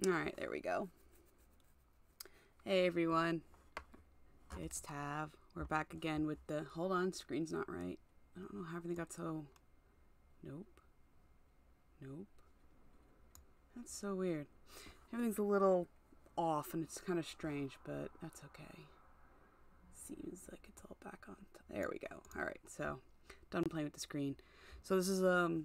Alright, there we go. Hey everyone, it's Tav. We're back again with the... Hold on, screen's not right. I don't know how everything got so... Nope. That's so weird. Everything's a little off and it's kind of strange, but that's okay. Seems like it's all back on. There we go. Alright, so done playing with the screen. So this is the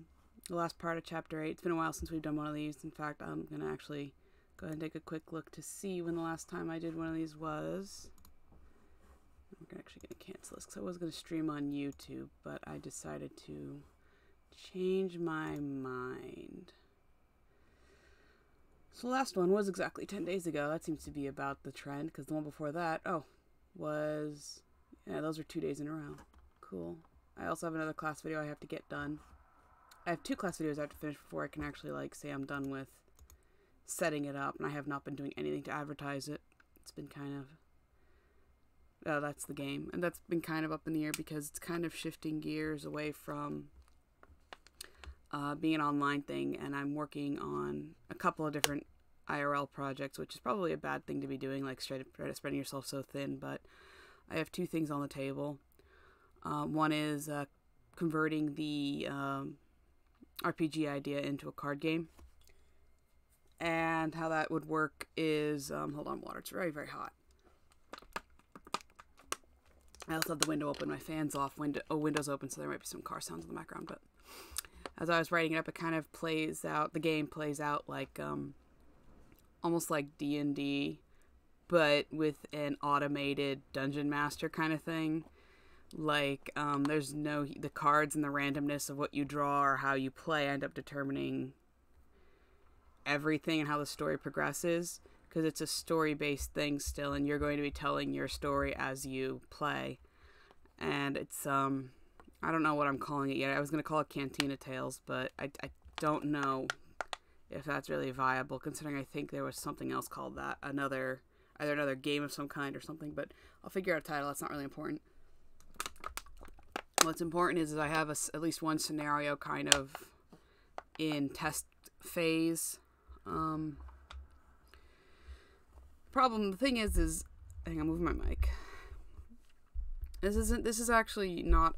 last part of chapter 8. It's been a while since we've done one of these. In fact, I'm going to actually go ahead and take a quick look to see when the last time I did one of these was. I'm actually going to cancel this because I was going to stream on YouTube, but I decided to change my mind. So the last one was exactly 10 days ago. That seems to be about the trend, because the one before that, was... Yeah, those are 2 days in a row. Cool. I also have another class video I have to get done. I have 2 class videos I have to finish before I can actually, say I'm done with setting it up, and I have not been doing anything to advertise it. It's been kind of... that's the game. And that's been kind of up in the air because it's kind of shifting gears away from being an online thing, and I'm working on a couple of different IRL projects, which is probably a bad thing to be doing, like spreading yourself so thin, but I have 2 things on the table. One is converting the RPG idea into a card game. And how that would work is, hold on, water, it's very, very hot. I also have the window open, my fan's off, window's open, so there might be some car sounds in the background, but as I was writing it up, it kind of plays out, the game plays out like, almost like D&D, but with an automated dungeon master kind of thing. Like, there's no, the cards and the randomness of what you draw or how you play end up determining everything and how the story progresses, because it's a story-based thing still, and you're going to be telling your story as you play. And it's, I don't know what I'm calling it yet. I was going to call it Cantina Tales, but I don't know if that's really viable, considering I think there was something else called that. Either another game of some kind or something, but I'll figure out a title. That's not really important. What's important is I have at least one scenario kind of in test phase. The thing is, hang on, I'm moving my mic. This is actually not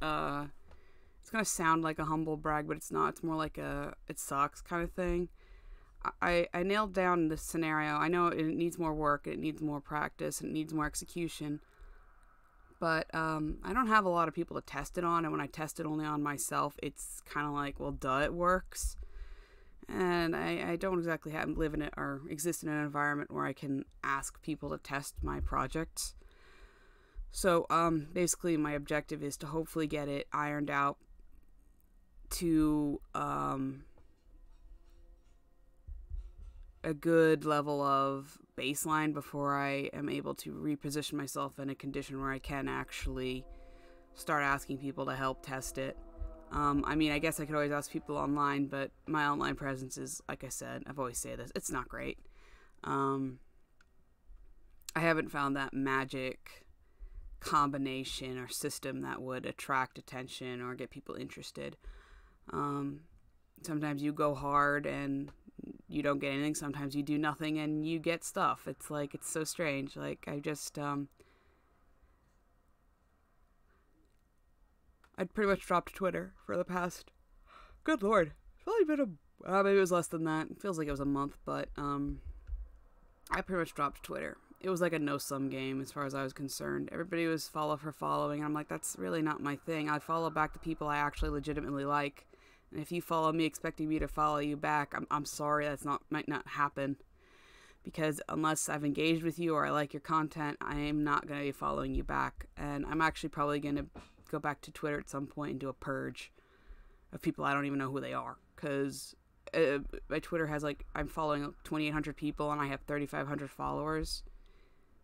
it's gonna sound like a humble brag, but it's not. It's more like a, it sucks kind of thing. I nailed down this scenario. I know it needs more work, it needs more practice, it needs more execution. But I don't have a lot of people to test it on, and when I test it only on myself, it's kind of like, well, duh, it works. And I don't exactly live in it or exist in an environment where I can ask people to test my projects. So basically my objective is to hopefully get it ironed out to a good level of baseline before I am able to reposition myself in a condition where I can actually start asking people to help test it. I mean, I guess I could always ask people online, but my online presence is, like I said, I've always said this, it's not great. I haven't found that magic combination or system that would attract attention or get people interested. Sometimes you go hard and you don't get anything. Sometimes you do nothing and you get stuff. It's like, it's so strange. Like, I just, I'd pretty much dropped Twitter for the past, good lord, it's probably been maybe it was less than that. It feels like it was a month, but, I pretty much dropped Twitter. It was like a no-sum game as far as I was concerned. Everybody was follow for following, and I'm like, that's really not my thing. I follow back the people I actually legitimately like. And if you follow me expecting me to follow you back, I'm sorry, might not happen. Because unless I've engaged with you or I like your content, I am not going to be following you back. And I'm actually probably going to go back to Twitter at some point and do a purge of people I don't even know who they are. Because my Twitter has, like, I'm following 2,800 people and I have 3,500 followers.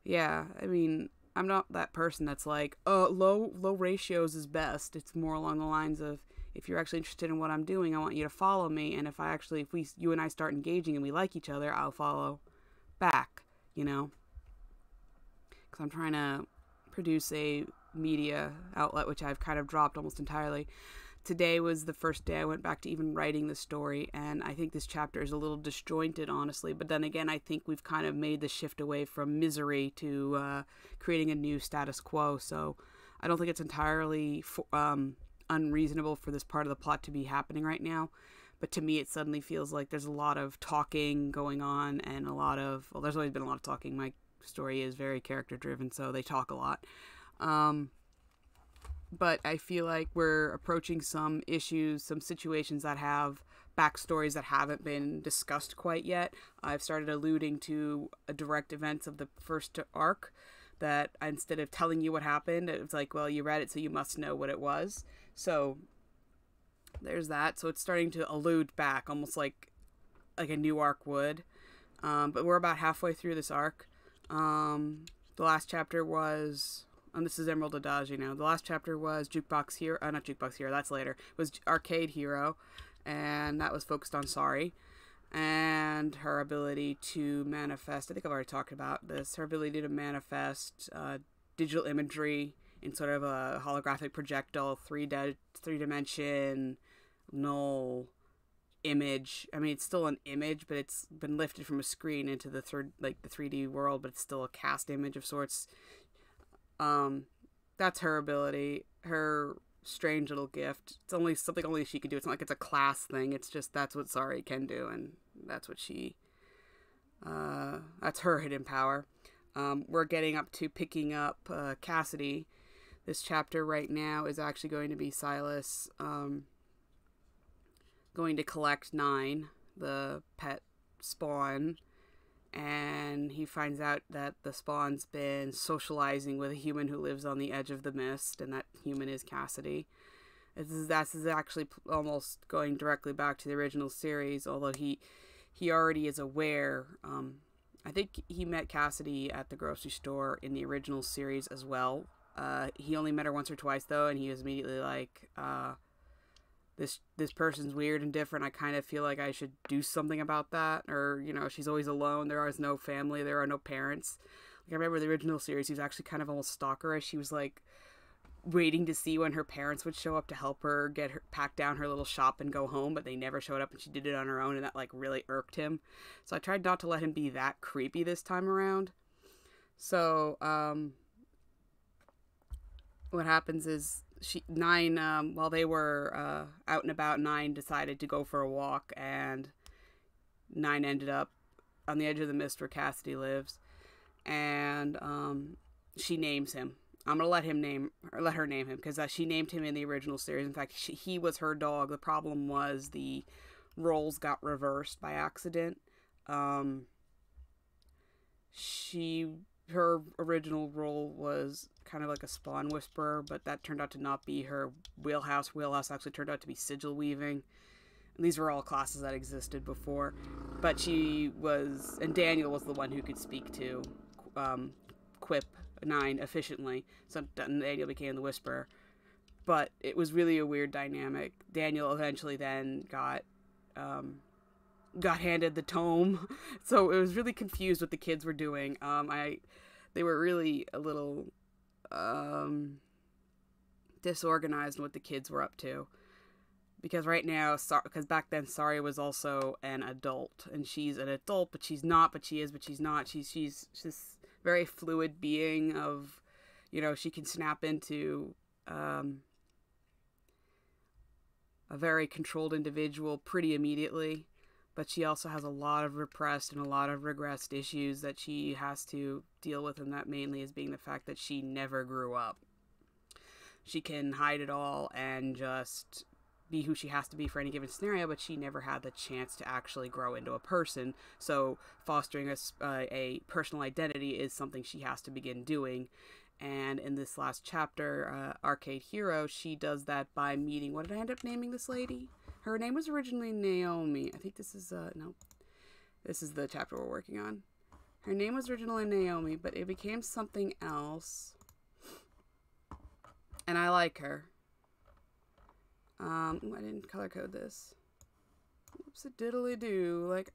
Yeah, I mean, I'm not that person that's like, low ratios is best. It's more along the lines of, if you're actually interested in what I'm doing, I want you to follow me. And if you and I start engaging and we like each other, I'll follow back, you know? Because I'm trying to produce a media outlet, which I've kind of dropped almost entirely, today was the first day I went back to even writing the story, and I think this chapter is a little disjointed, honestly. But then again, I think we've kind of made the shift away from misery to creating a new status quo. So I don't think it's entirely unreasonable for this part of the plot to be happening right now. But to me, it suddenly feels like there's a lot of talking going on, and a lot of, well, there's always been a lot of talking. My story is very character driven, so they talk a lot. But I feel like we're approaching some issues, some situations that have backstories that haven't been discussed quite yet. I've started alluding to direct events of the first arc that instead of telling you what happened, it's like, well, you read it, so you must know what it was. So there's that. So it's starting to allude back, almost like a new arc would. But we're about halfway through this arc. The last chapter was, and this is Emerald Adagio now. The last chapter was Jukebox Hero, not Jukebox Hero, that's later. It was Arcade Hero, and that was focused on Sari and her ability to manifest. I think I've already talked about this. Her ability to manifest digital imagery in sort of a holographic projectile, three-dimension, null image. I mean, it's still an image, but it's been lifted from a screen into the 3D world, but it's still a cast image of sorts. That's her ability, her strange little gift. It's only something only she can do. It's not like it's a class thing. It's just that's what Sari can do, and that's what that's her hidden power. We're getting up to picking up Cassidy. This chapter right now is actually going to be Silas going to collect 9, the pet spawn, and he finds out that the spawn's been socializing with a human who lives on the edge of the mist, and that human is Cassidy. This is actually almost going directly back to the original series, although he already is aware. I think he met Cassidy at the grocery store in the original series as well. He only met her once or twice, though, and he was immediately like, this person's weird and different. I kind of feel like I should do something about that. Or, she's always alone. There is no family. There are no parents. Like, I remember the original series, he was actually kind of almost stalkerish. She was like waiting to see when her parents would show up to help her pack down her little shop and go home, but they never showed up, and she did it on her own, and that like really irked him. So I tried not to let him be that creepy this time around. So what happens is while they were out and about, 9 decided to go for a walk, and 9 ended up on the edge of the mist where Cassidy lives, and she names him. I'm gonna let her name him, because she named him in the original series. In fact, he was her dog. The problem was the roles got reversed by accident. Her original role was kind of like a spawn whisperer, but that turned out to not be her wheelhouse. Wheelhouse actually turned out to be sigil weaving. And these were all classes that existed before. But and Daniel was the one who could speak to Quip 9 efficiently. So Daniel became the whisperer. But it was really a weird dynamic. Daniel eventually then got handed the tome, so it was really confused what the kids were doing. They were really a little disorganized in what the kids were up to, because right now, because back then Sari was also an adult, and she's an adult, but she's not, but she is, but she's not. She's this very fluid being of, she can snap into a very controlled individual pretty immediately. But she also has a lot of repressed and a lot of regressed issues that she has to deal with, and that mainly is being the fact that she never grew up. She can hide it all and just be who she has to be for any given scenario, but she never had the chance to actually grow into a person. So fostering a personal identity is something she has to begin doing. And in this last chapter, Arcade Hero, she does that by meeting, what did I end up naming this lady? Her name was originally Naomi. I think this is, no. This is the chapter we're working on. Her name was originally Naomi, but it became something else. And I like her. I didn't color code this. Oops, a diddly do. Like,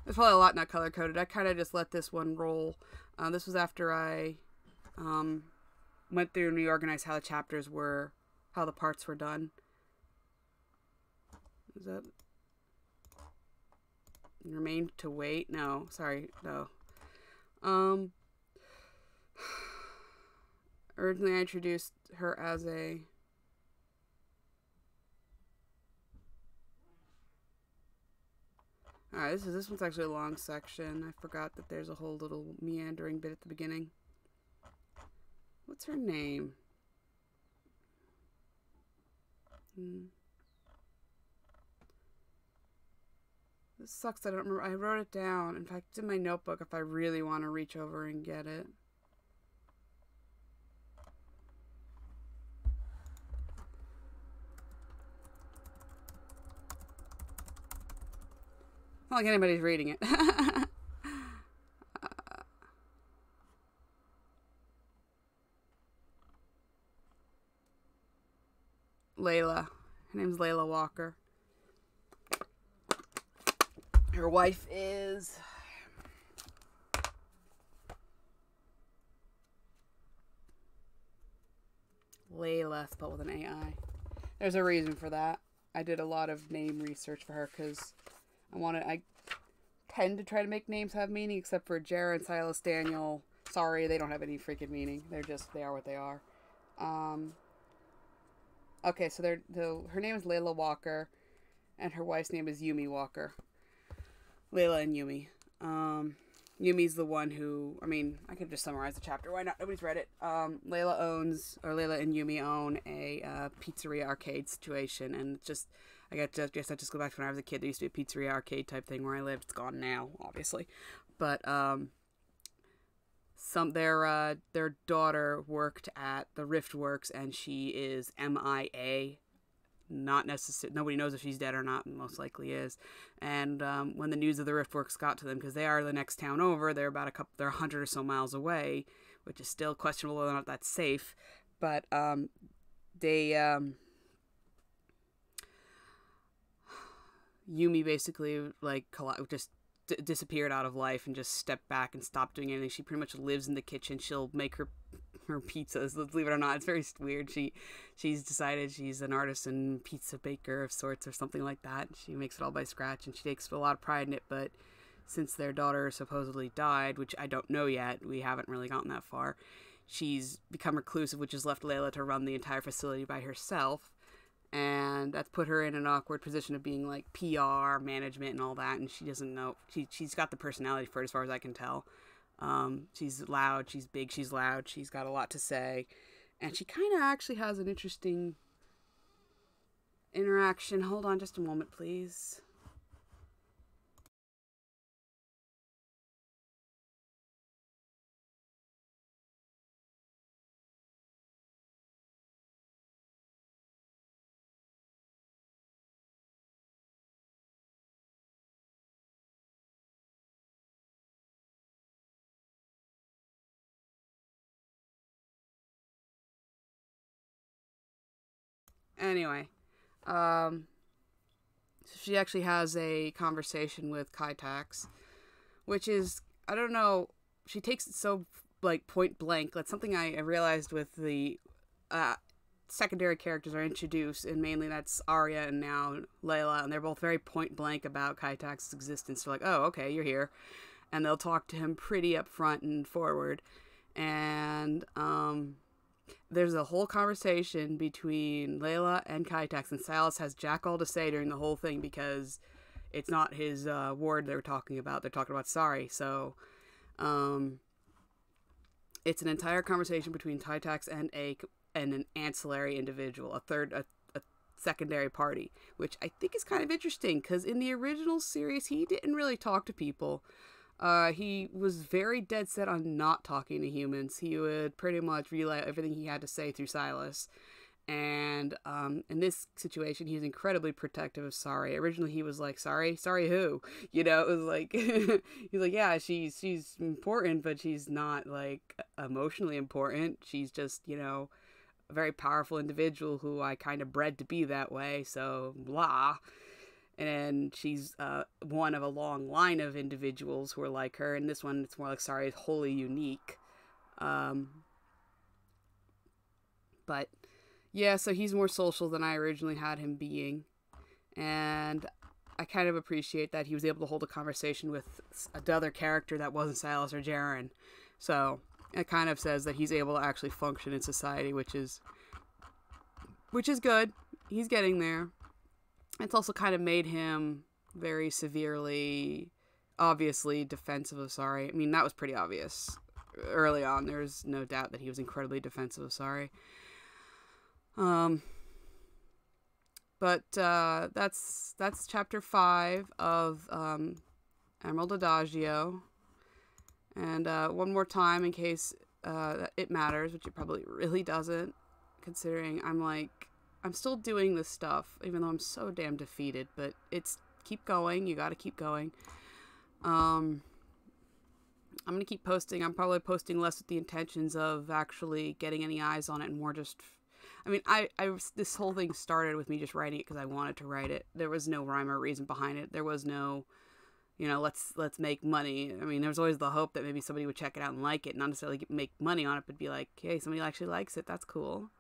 There's probably a lot not color coded. I kind of just let this one roll. This was after I went through and reorganized how the chapters were, how the parts were done. Is that remain to wait? No, sorry, no. Originally I introduced her as a alright, this one's actually a long section. I forgot that there's a whole little meandering bit at the beginning. What's her name? This sucks. I don't remember. I wrote it down. In fact, it's in my notebook if I really want to reach over and get it. Not like anybody's reading it. Layla. Her name's Layla Walker. Her wife is Layla, spelled with an AI. There's a reason for that. I did a lot of name research for her because I tend to try to make names have meaning, except for Jara and Silas Daniel. Sorry, they don't have any freaking meaning. They are what they are. Okay, so her name is Layla Walker, and her wife's name is Yumi Walker. Layla and Yumi. Yumi's the one who, I mean, I could just summarize the chapter. Why not? Nobody's read it. Layla and Yumi own a pizzeria arcade situation, and just, I guess I just go back to when I was a kid. There used to be a pizzeria arcade type thing where I lived. It's gone now, obviously, but their daughter worked at the Riftworks, and she is MIA. Not necessarily, nobody knows if she's dead or not, most likely is. And when the news of the Riftworks got to them, because they are the next town over, they're 100 or so miles away, which is still questionable whether or not that's safe. But Yumi basically just disappeared out of life and just stepped back and stopped doing anything. She pretty much lives in the kitchen. She'll make her pizzas, believe it or not. It's very weird. She's decided she's an artisan pizza baker of sorts or something like that. She makes it all by scratch, and she takes a lot of pride in it. But since their daughter supposedly died, which I don't know yet, we haven't really gotten that far, she's become reclusive, which has left Layla to run the entire facility by herself. And that's put her in an awkward position of being like PR, management, and all that. And she doesn't know. She's got the personality for it, as far as I can tell. She's loud, she's big, she's loud, she's got a lot to say. And she kind of actually has an interesting interaction. Hold on just a moment, please. Anyway, so she actually has a conversation with Kaitax, which is, I don't know, she takes it so, like, point blank. That's something I realized with the secondary characters are introduced, and mainly that's Arya and now Layla, and they're both very point blank about Kaitax's existence. They're like, oh, okay, you're here. And they'll talk to him pretty upfront and forward. And, there's a whole conversation between Layla and Kaitax, and Silas has jack all to say during the whole thing because it's not his ward they're talking about. They're talking about Sari. So it's an entire conversation between Kaitax and an ancillary individual, a secondary party, which I think is kind of interesting because in the original series he didn't really talk to people. He was very dead set on not talking to humans. He would pretty much relay everything he had to say through Silas. And in this situation, he's incredibly protective of Sari. Originally, he was like, Sari who? You know, it was like, he's like, yeah, she's important, but she's not, like, emotionally important. She's just, you know, a very powerful individual who I kind of bred to be that way, so blah. and she's one of a long line of individuals who are like her. And this one, it's more like Sari is wholly unique. But yeah, so he's more social than I originally had him being, and I kind of appreciate that he was able to hold a conversation with another character that wasn't Silas or Jaren. So it kind of says that he's able to actually function in society, which is good. He's getting there. It's also kind of made him very severely, obviously defensive of Sari. I mean, that was pretty obvious early on. There's no doubt that he was incredibly defensive of Sari. But that's chapter 5 of Emerald Adagio. And one more time, in case it matters, which it probably really doesn't, considering I'm still doing this stuff, even though I'm so damn defeated. But it's keep going. You got to keep going. I'm gonna keep posting. I'm probably posting less with the intentions of actually getting any eyes on it, and more just. I mean, this whole thing started with me just writing it because I wanted to write it. There was no rhyme or reason behind it. There was no, let's make money. I mean, there was always the hope that maybe somebody would check it out and like it, not necessarily make money on it, but be like, hey, somebody actually likes it. That's cool.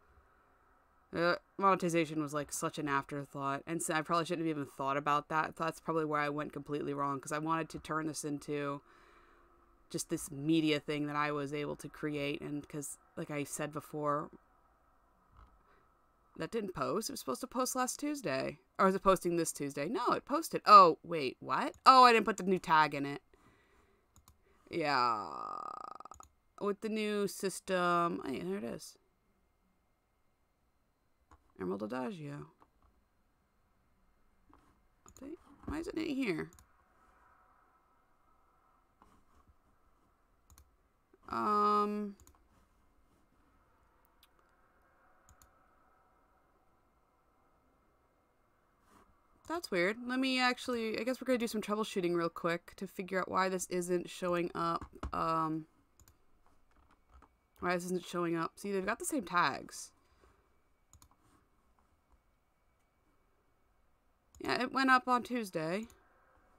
Monetization was like such an afterthought, and so I probably shouldn't have even thought about that. That's probably where I went completely wrong, because I wanted to turn this into just this media thing that I was able to create, and because, like I said before, that didn't post. It was supposed to post last Tuesday. Or is it posting this Tuesday? No, it posted. Oh, wait, what? Oh, I didn't put the new tag in it. Yeah. With the new system. Oh, yeah, there it is. Emerald Adagio. Update? Why isn't it here? That's weird. Let me I guess we're gonna do some troubleshooting real quick to figure out why this isn't showing up. Why this isn't showing up. See, they've got the same tags. Yeah, it went up on Tuesday.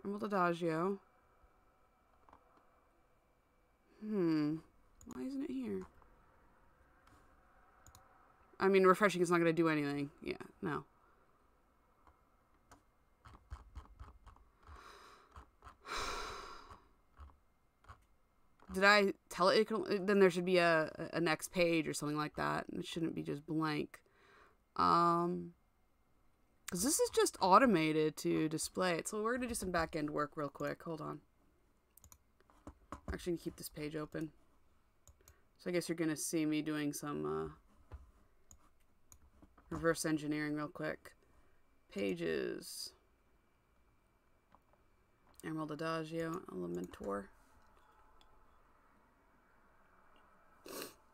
Emerald Adagio. Why isn't it here? I mean, refreshing is not gonna do anything. Yeah, no. Did I tell it? Then there should be a next page or something like that. It shouldn't be just blank. Because this is just automated to display it. So we're going to do some back end work real quick. Hold on. I'm actually going to keep this page open. So I guess you're going to see me doing some reverse engineering real quick. Pages. Emerald Adagio, Elementor.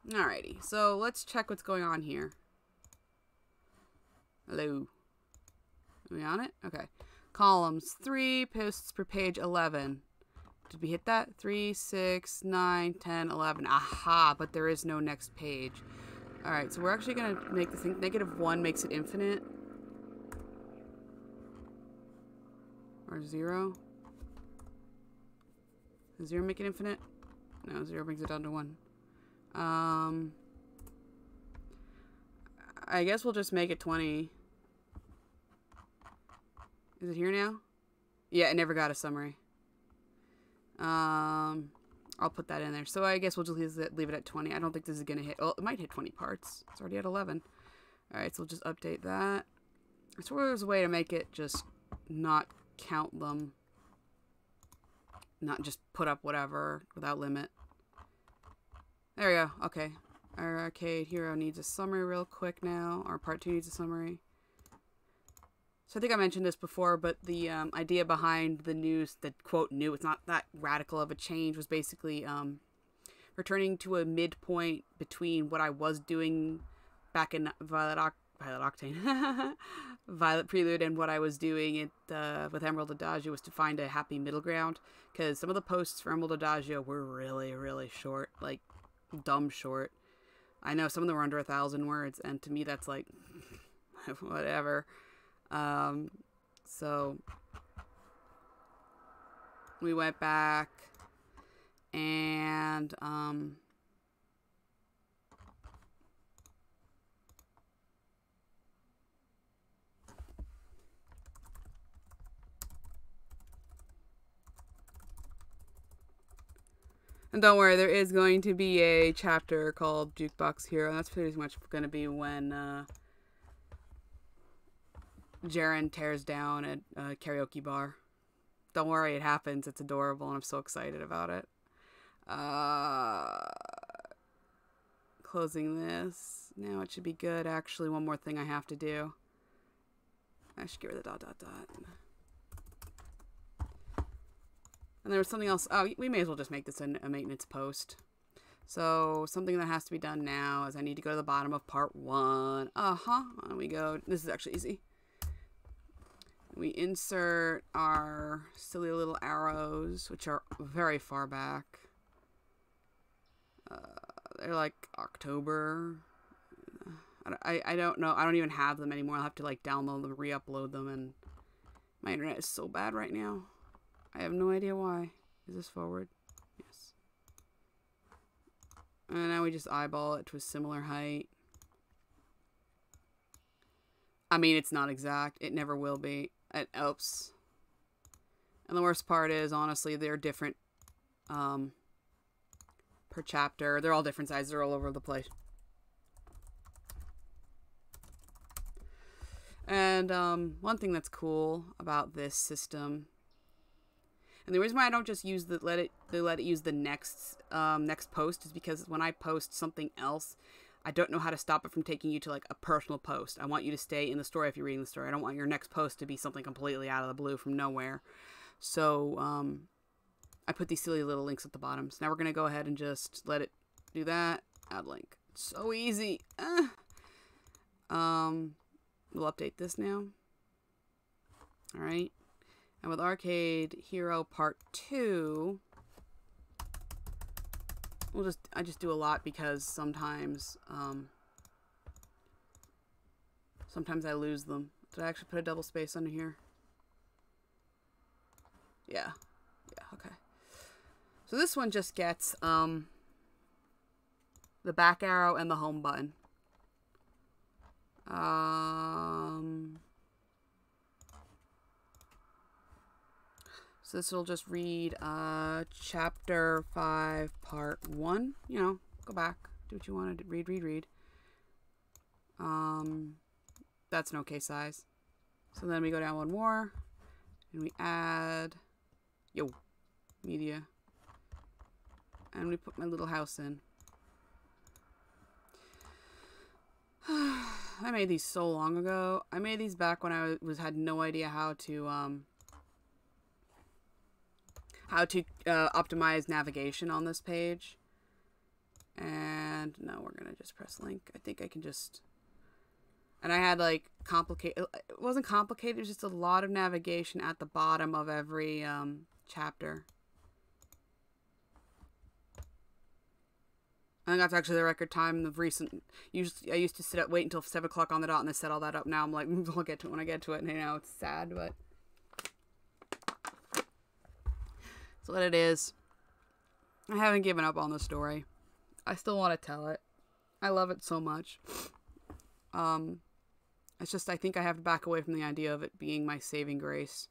Alrighty, so let's check what's going on here. Hello. Are we on it? Okay. Columns, 3 posts per page, 11. Did we hit that? 3, 6, 9, 10, 11. Aha, but there is no next page. Alright, so we're actually going to make this thing. -1 makes it infinite. Or 0. Does 0 make it infinite? No, 0 brings it down to 1. I guess we'll just make it 20. Is it here now? Yeah, it never got a summary. I'll put that in there. So I guess we'll just leave it at 20. I don't think this is going to hit... Well, it might hit 20 parts. It's already at 11. Alright, so we'll just update that. I swear there's a way to make it just not count them. Not just put up whatever without limit. There we go. Okay. Our arcade hero needs a summary real quick now. Our part 2 needs a summary. So I think I mentioned this before, but the idea behind the news, the quote new, it's not that radical of a change, was basically returning to a midpoint between what I was doing back in Violet Octane, Violet Prelude, and what I was doing with Emerald Adagio, was to find a happy middle ground. Because some of the posts for Emerald Adagio were really, really short, like dumb short. I know some of them were under 1,000 words, and to me that's like whatever. So we went back and and don't worry, there is going to be a chapter called Jukebox Hero. That's pretty much going to be when Jaren tears down a karaoke bar. Don't worry, it happens. It's adorable, and I'm so excited about it. Closing this. Now it should be good. Actually, one more thing I have to do. I should get rid of the ... And there was something else. Oh, we may as well just make this a maintenance post. So, something that has to be done now is I need to go to the bottom of part 1. On we go. This is actually easy. We insert our silly little arrows, which are very far back. They're like October. I don't know. I don't even have them anymore. I'll have to like download them, re-upload them, and my internet is so bad right now. I have no idea why. Is this forward? Yes. And now we just eyeball it to a similar height. I mean, it's not exact. It never will be. Oops. And the worst part is, honestly, they're different per chapter. They're all different sizes. They're all over the place. And one thing that's cool about this system, and the reason why I don't just use let it use the next post is because when I post something else, I don't know how to stop it from taking you to like a personal post. I want you to stay in the story if you're reading the story. I don't want your next post to be something completely out of the blue from nowhere. So I put these silly little links at the bottom. So now we're gonna go ahead and just let it do that. Add link. So easy. We'll update this now. All right. And with Arcade Hero Part 2, I just do a lot because sometimes I lose them. Did I actually put a double space under here? Yeah. Yeah, okay. So this one just gets the back arrow and the home button. So this will just read chapter 5 part 1. You know, go back, do what you want to read. That's an okay size. So then we go down one more and we add media, and we put my little house in. I made these so long ago. I made these back when I had no idea how to optimize navigation on this page. And now we're gonna just press link. I think I can just. And I had like complicated. It wasn't complicated. It was just a lot of navigation at the bottom of every chapter. I think that's actually the record time of recent. Usually, I used to wait until 7 o'clock on the dot and then set all that up. Now I'm like, I'll get to it when I get to it. And you know, it's sad, but that's what it is. I haven't given up on the story. I still want to tell it. I love it so much. It's just I think I have to back away from the idea of it being my saving grace.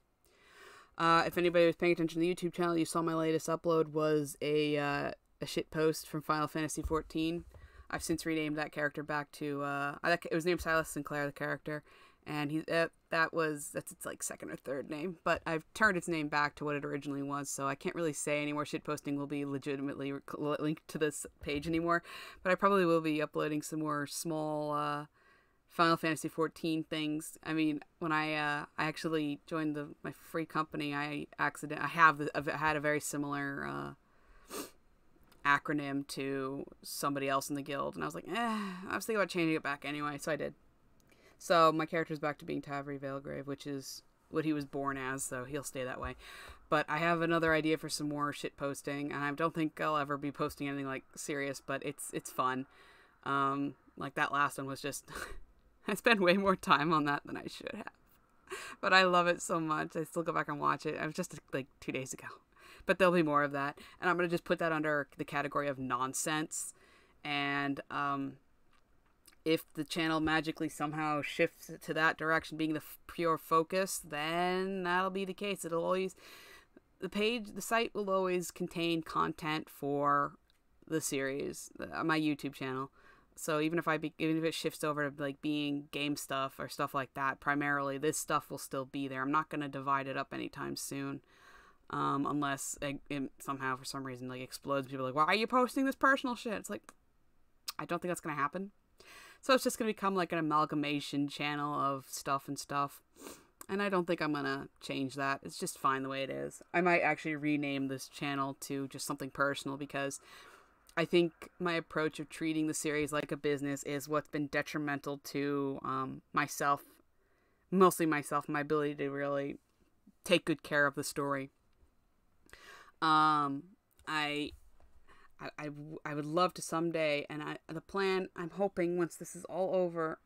If anybody was paying attention to the YouTube channel, you saw my latest upload was a shit post from Final Fantasy XIV. I've since renamed that character back to it was named Silas Sinclair, the character, and that's its like second or third name, but I've turned its name back to what it originally was, so I can't really say any more shit posting will be legitimately linked to this page anymore, but I probably will be uploading some more small Final Fantasy XIV things. I mean, when I actually joined my free company, I've had a very similar acronym to somebody else in the guild, and I was like, I was thinking about changing it back anyway, so I did. So my character's back to being Tavri Veilgrave, which is what he was born as, so he'll stay that way. But I have another idea for some more shit posting, and I don't think I'll ever be posting anything like serious, but it's fun. Like that last one was just I spent way more time on that than I should have. But I love it so much. I still go back and watch it. It was just like 2 days ago. But there'll be more of that. And I'm going to just put that under the category of nonsense. And if the channel magically somehow shifts to that direction, being the pure focus, then that'll be the case. It'll always, the site will always contain content for the series, my YouTube channel. So even if it shifts over to like being game stuff or stuff like that, primarily this stuff will still be there. I'm not going to divide it up anytime soon. Unless it somehow for some reason like explodes. People are like, why are you posting this personal shit? It's like, I don't think that's going to happen. So it's just going to become like an amalgamation channel of stuff and stuff. And I don't think I'm going to change that. It's just fine the way it is. I might actually rename this channel to just something personal, because I think my approach of treating the series like a business is what's been detrimental to myself, mostly myself, my ability to really take good care of the story. I would love to someday, and the plan, I'm hoping once this is all over,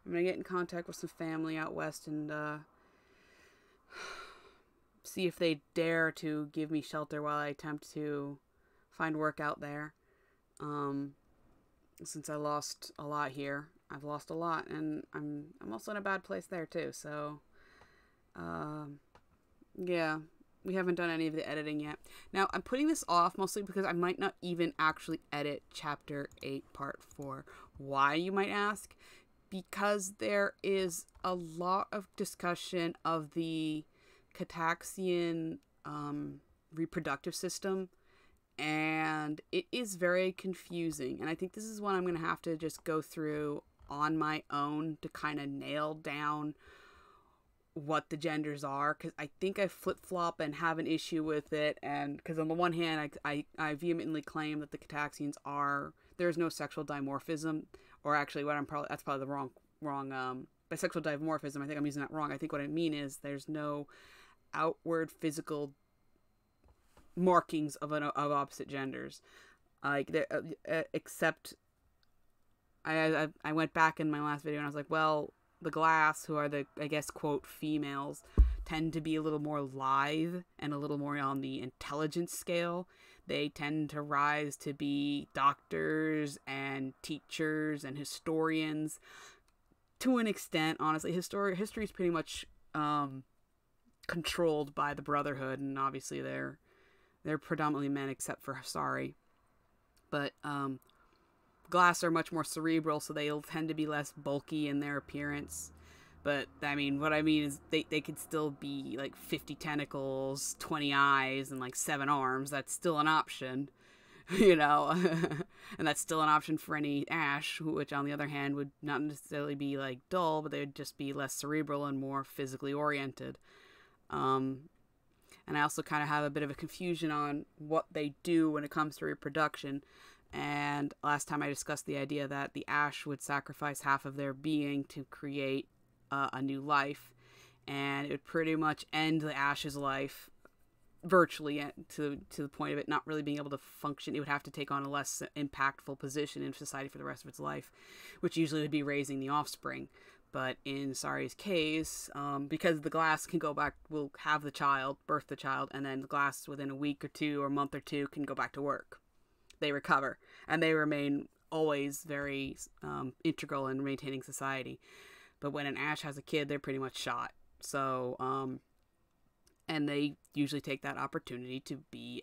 I'm going to get in contact with some family out west and see if they dare to give me shelter while I attempt to find work out there. Since I lost a lot here, I've lost a lot, and I'm also in a bad place there too. So, yeah, we haven't done any of the editing yet. Now, I'm putting this off mostly because I might not even actually edit Chapter 8, Part 4. Why, you might ask? Because there is a lot of discussion of the Cataxian reproductive system, and it is very confusing. And I think this is one I'm going to have to just go through on my own to kind of nail down what the genders are, because I think I flip-flop and have an issue with it. And because on the one hand, I vehemently claim that the Cataxians there's no sexual dimorphism, or actually that's probably the wrong by sexual dimorphism, I think I'm using that wrong. I think what I mean is there's no outward physical markings of opposite genders, like except I went back in my last video and I was like, well, the glass, who are the, I guess, quote, females, tend to be a little more lithe and a little more on the intelligence scale. They tend to rise to be doctors and teachers and historians to an extent. Honestly, history is pretty much controlled by the Brotherhood, and obviously they're predominantly men except for Hasari. But glass are much more cerebral, so they'll tend to be less bulky in their appearance. But I mean, what I mean is they could still be like 50 tentacles, 20 eyes, and like 7 arms. That's still an option, you know. And that's still an option for any Ash, which on the other hand would not necessarily be like dull, but they would just be less cerebral and more physically oriented. And I also kind of have a bit of a confusion on what they do when it comes to reproduction. And last time I discussed the idea that the Ash would sacrifice half of their being to create a new life, and it would pretty much end the Ash's life virtually to the point of it not really being able to function. It would have to take on a less impactful position in society for the rest of its life, which usually would be raising the offspring. But in Sari's case, because the glass can go back, will have the child, birth the child, and then the glass within a week or two or a month or two can go back to work. They recover, and they remain always very integral in maintaining society. But when an Ash has a kid, they're pretty much shot. So, and they usually take that opportunity to be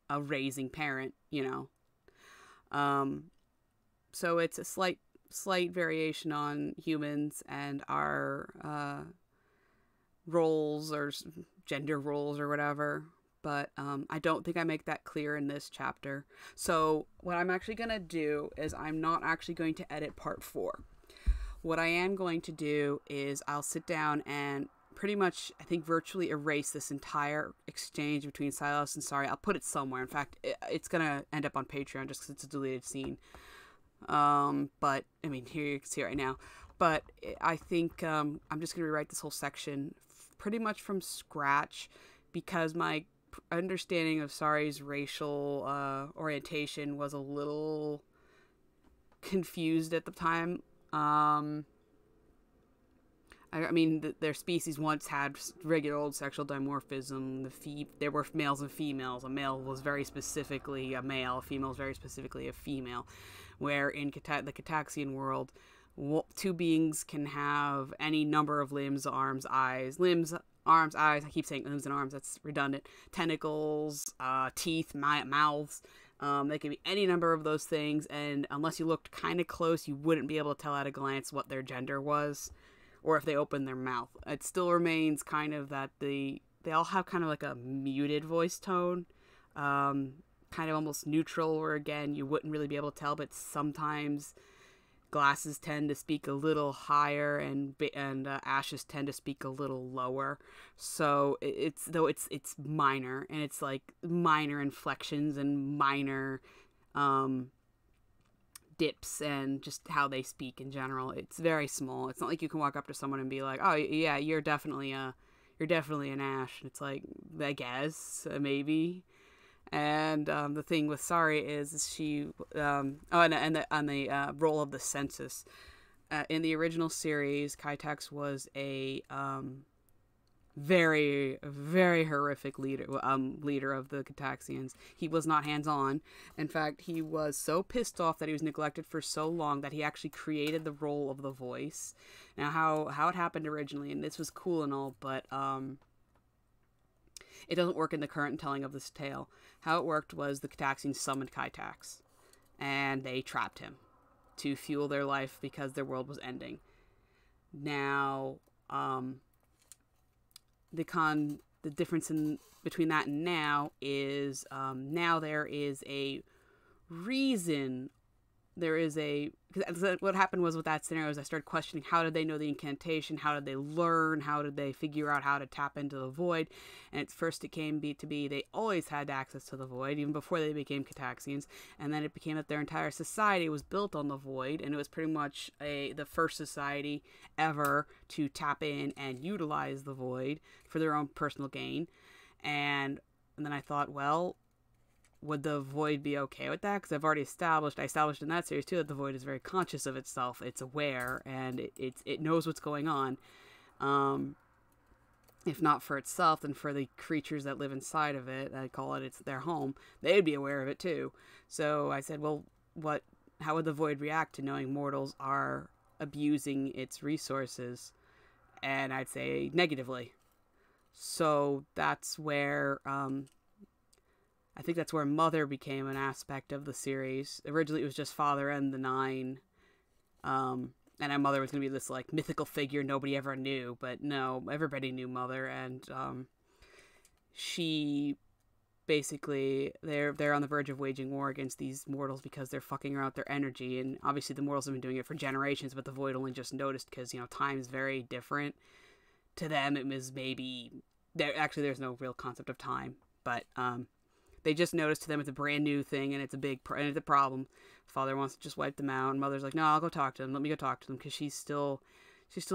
a raising parent, you know. So it's a slight variation on humans and our roles or gender roles or whatever. But I don't think I make that clear in this chapter. So what I'm actually going to do is I'm not actually going to edit part 4. What I am going to do is I'll sit down and pretty much, I think, virtually erase this entire exchange between Silas and Sari. I'll put it somewhere. In fact, it's going to end up on Patreon just because it's a deleted scene. But, I mean, here you can see it right now. But I think I'm just going to rewrite this whole section pretty much from scratch, because my understanding of Sari's racial orientation was a little confused at the time. I I mean, their species once had regular old sexual dimorphism. There were males and females. A male was very specifically a male. A female was very specifically a female. Where in the Cataxian world, two beings can have any number of limbs, arms, eyes. Limbs, arms, eyes. I keep saying limbs and arms. That's redundant. Tentacles, teeth, mouths. They could be any number of those things. And unless you looked kind of close, you wouldn't be able to tell at a glance what their gender was. Or if they open their mouth. It still remains kind of that they all have kind of like a muted voice tone. Kind of almost neutral, where again, you wouldn't really be able to tell, but sometimes glasses tend to speak a little higher and ashes tend to speak a little lower. So it's minor, and it's like minor inflections and minor dips and just how they speak in general. It's very small. It's not like you can walk up to someone and be like, oh yeah, you're definitely an Ash. It's like, I guess, maybe. And the thing with Sari is she on the role of the census in the original series, Kaitax was a very, very horrific leader of the Cataxians. He was not hands-on. In fact, he was so pissed off that he was neglected for so long that he actually created the role of the voice. Now, how it happened originally, and this was cool and all, but it doesn't work in the current telling of this tale. How it worked was the Cataxians summoned Kaitax, and they trapped him to fuel their life because their world was ending. Now, the difference between that and now is now there is a reason. What happened was with that scenario is I started questioning, how did they know the incantation? How did they learn? How did they figure out how to tap into the void? And at first it came to be they always had access to the void, even before they became Cataxians. And then it became that their entire society was built on the void, and it was pretty much the first society ever to tap in and utilize the void for their own personal gain. And then I thought, well, would the void be okay with that? Because I established in that series too that the void is very conscious of itself. It's aware, and it knows what's going on. If not for itself, then for the creatures that live inside of it, I call it's their home, they'd be aware of it too. So I said, well, how would the void react to knowing mortals are abusing its resources? And I'd say negatively. So that's where I think that's where Mother became an aspect of the series. Originally, it was just Father and the Nine. And our Mother was going to be this, like, mythical figure nobody ever knew. But no, everybody knew Mother. And she basically, they're on the verge of waging war against these mortals because they're fucking around their energy. And obviously the mortals have been doing it for generations, but the Void only just noticed because, time's very different. To them, it was maybe... there's no real concept of time. But... they just noticed to them it's a brand new thing, and it's a problem. Father wants to just wipe them out, and Mother's like, no, I'll go talk to them. Let me go talk to them, because she's still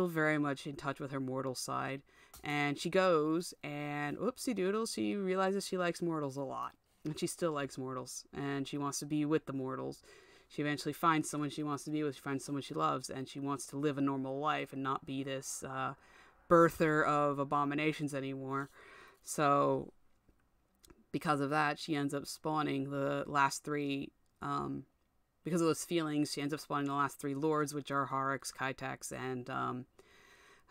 very much in touch with her mortal side. And she goes, and whoopsie doodles, she realizes she likes mortals a lot. And she still likes mortals, and she wants to be with the mortals. She eventually finds someone she wants to be with, she finds someone she loves, and she wants to live a normal life and not be this birther of abominations anymore. So... because of that, she ends up spawning the last three, because of those feelings, she ends up spawning the last three lords, which are Horrocks, Kaitax, and,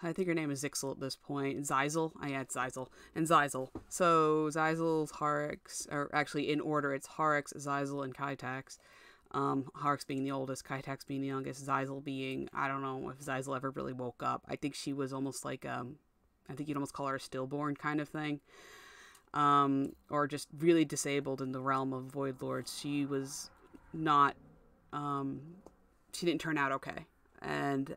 I think her name is Zixel at this point. Zyzel? Yeah, it's Zyzel. And Zyzel. So, Zyzel's Horrocks, or actually, in order, it's Horrocks, Zyzel, and Kaitax. Horrocks being the oldest, Kaitax being the youngest, Zyzel being, I don't know if Zyzel ever really woke up. I think she was almost like, I think you'd almost call her a stillborn kind of thing. Or just really disabled in the realm of Void Lords. She was not, she didn't turn out okay. And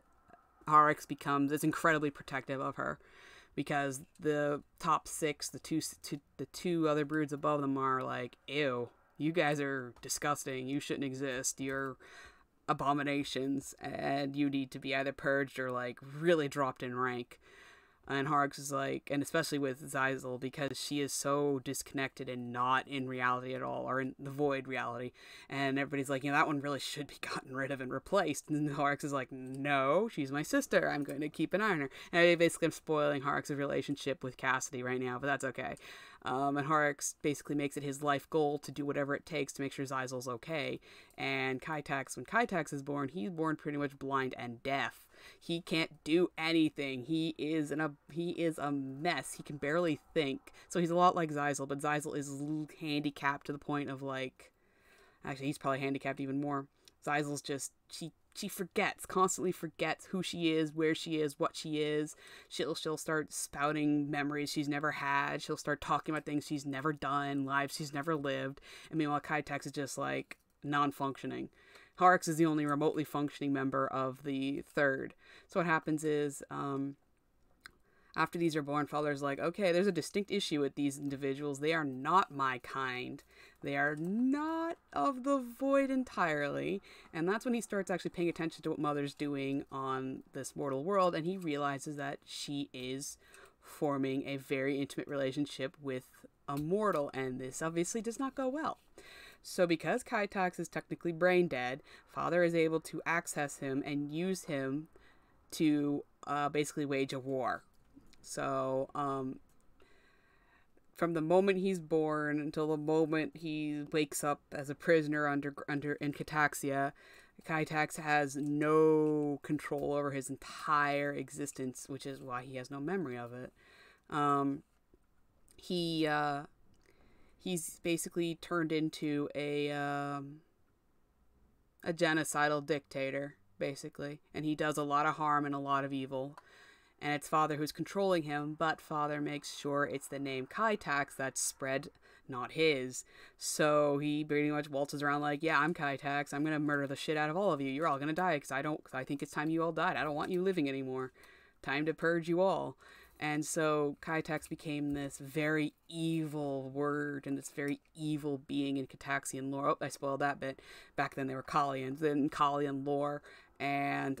Horrocks is incredibly protective of her, because the top six, the two other broods above them are like, ew, you guys are disgusting, you shouldn't exist, you're abominations, and you need to be either purged or, like, really dropped in rank. And Horrocks is like, and especially with Zaisel, because she is so disconnected and not in reality at all, or in the void reality. And everybody's like, that one really should be gotten rid of and replaced. And Horrocks is like, no, she's my sister. I'm going to keep an eye on her. And I basically am spoiling Horrocks' relationship with Cassidy right now, but that's okay. And Horrocks basically makes it his life goal to do whatever it takes to make sure Zeisel's okay. And Kaitax, when Kaitax is born, he's born pretty much blind and deaf. He can't do anything. He is a mess. He can barely think. So he's a lot like Zeisel, but Zeisel is handicapped to the point of like, actually he's probably handicapped even more. Zeisel's just, she constantly forgets who she is, where she is, what she is. She'll start spouting memories she's never had. She'll start talking about things she's never done, lives she's never lived. And meanwhile, Kaitax is just like non-functioning. Horrocks is the only remotely functioning member of the third. So what happens is, after these are born, Father's like, okay, there's a distinct issue with these individuals. They are not my kind. They are not of the void entirely. And that's when he starts actually paying attention to what Mother's doing on this mortal world. And he realizes that she is forming a very intimate relationship with a mortal. And this obviously does not go well. So because Kaitax is technically brain dead, Father is able to access him and use him to basically wage a war. So from the moment he's born until the moment he wakes up as a prisoner in Cataxia, Kaitax has no control over his entire existence, which is why he has no memory of it. He's basically turned into a genocidal dictator, basically. And he does a lot of harm and a lot of evil. And it's Father who's controlling him, but Father makes sure it's the name Kaitax that's spread, not his. So he pretty much waltzes around like, yeah, I'm Kaitax. I'm going to murder the shit out of all of you. You're all going to die because I think it's time you all died. I don't want you living anymore. Time to purge you all. And so Kaitax became this very evil word and this very evil being in Cataxian lore. Oh, I spoiled that bit. Back then they were Kalians, in Kalian lore. And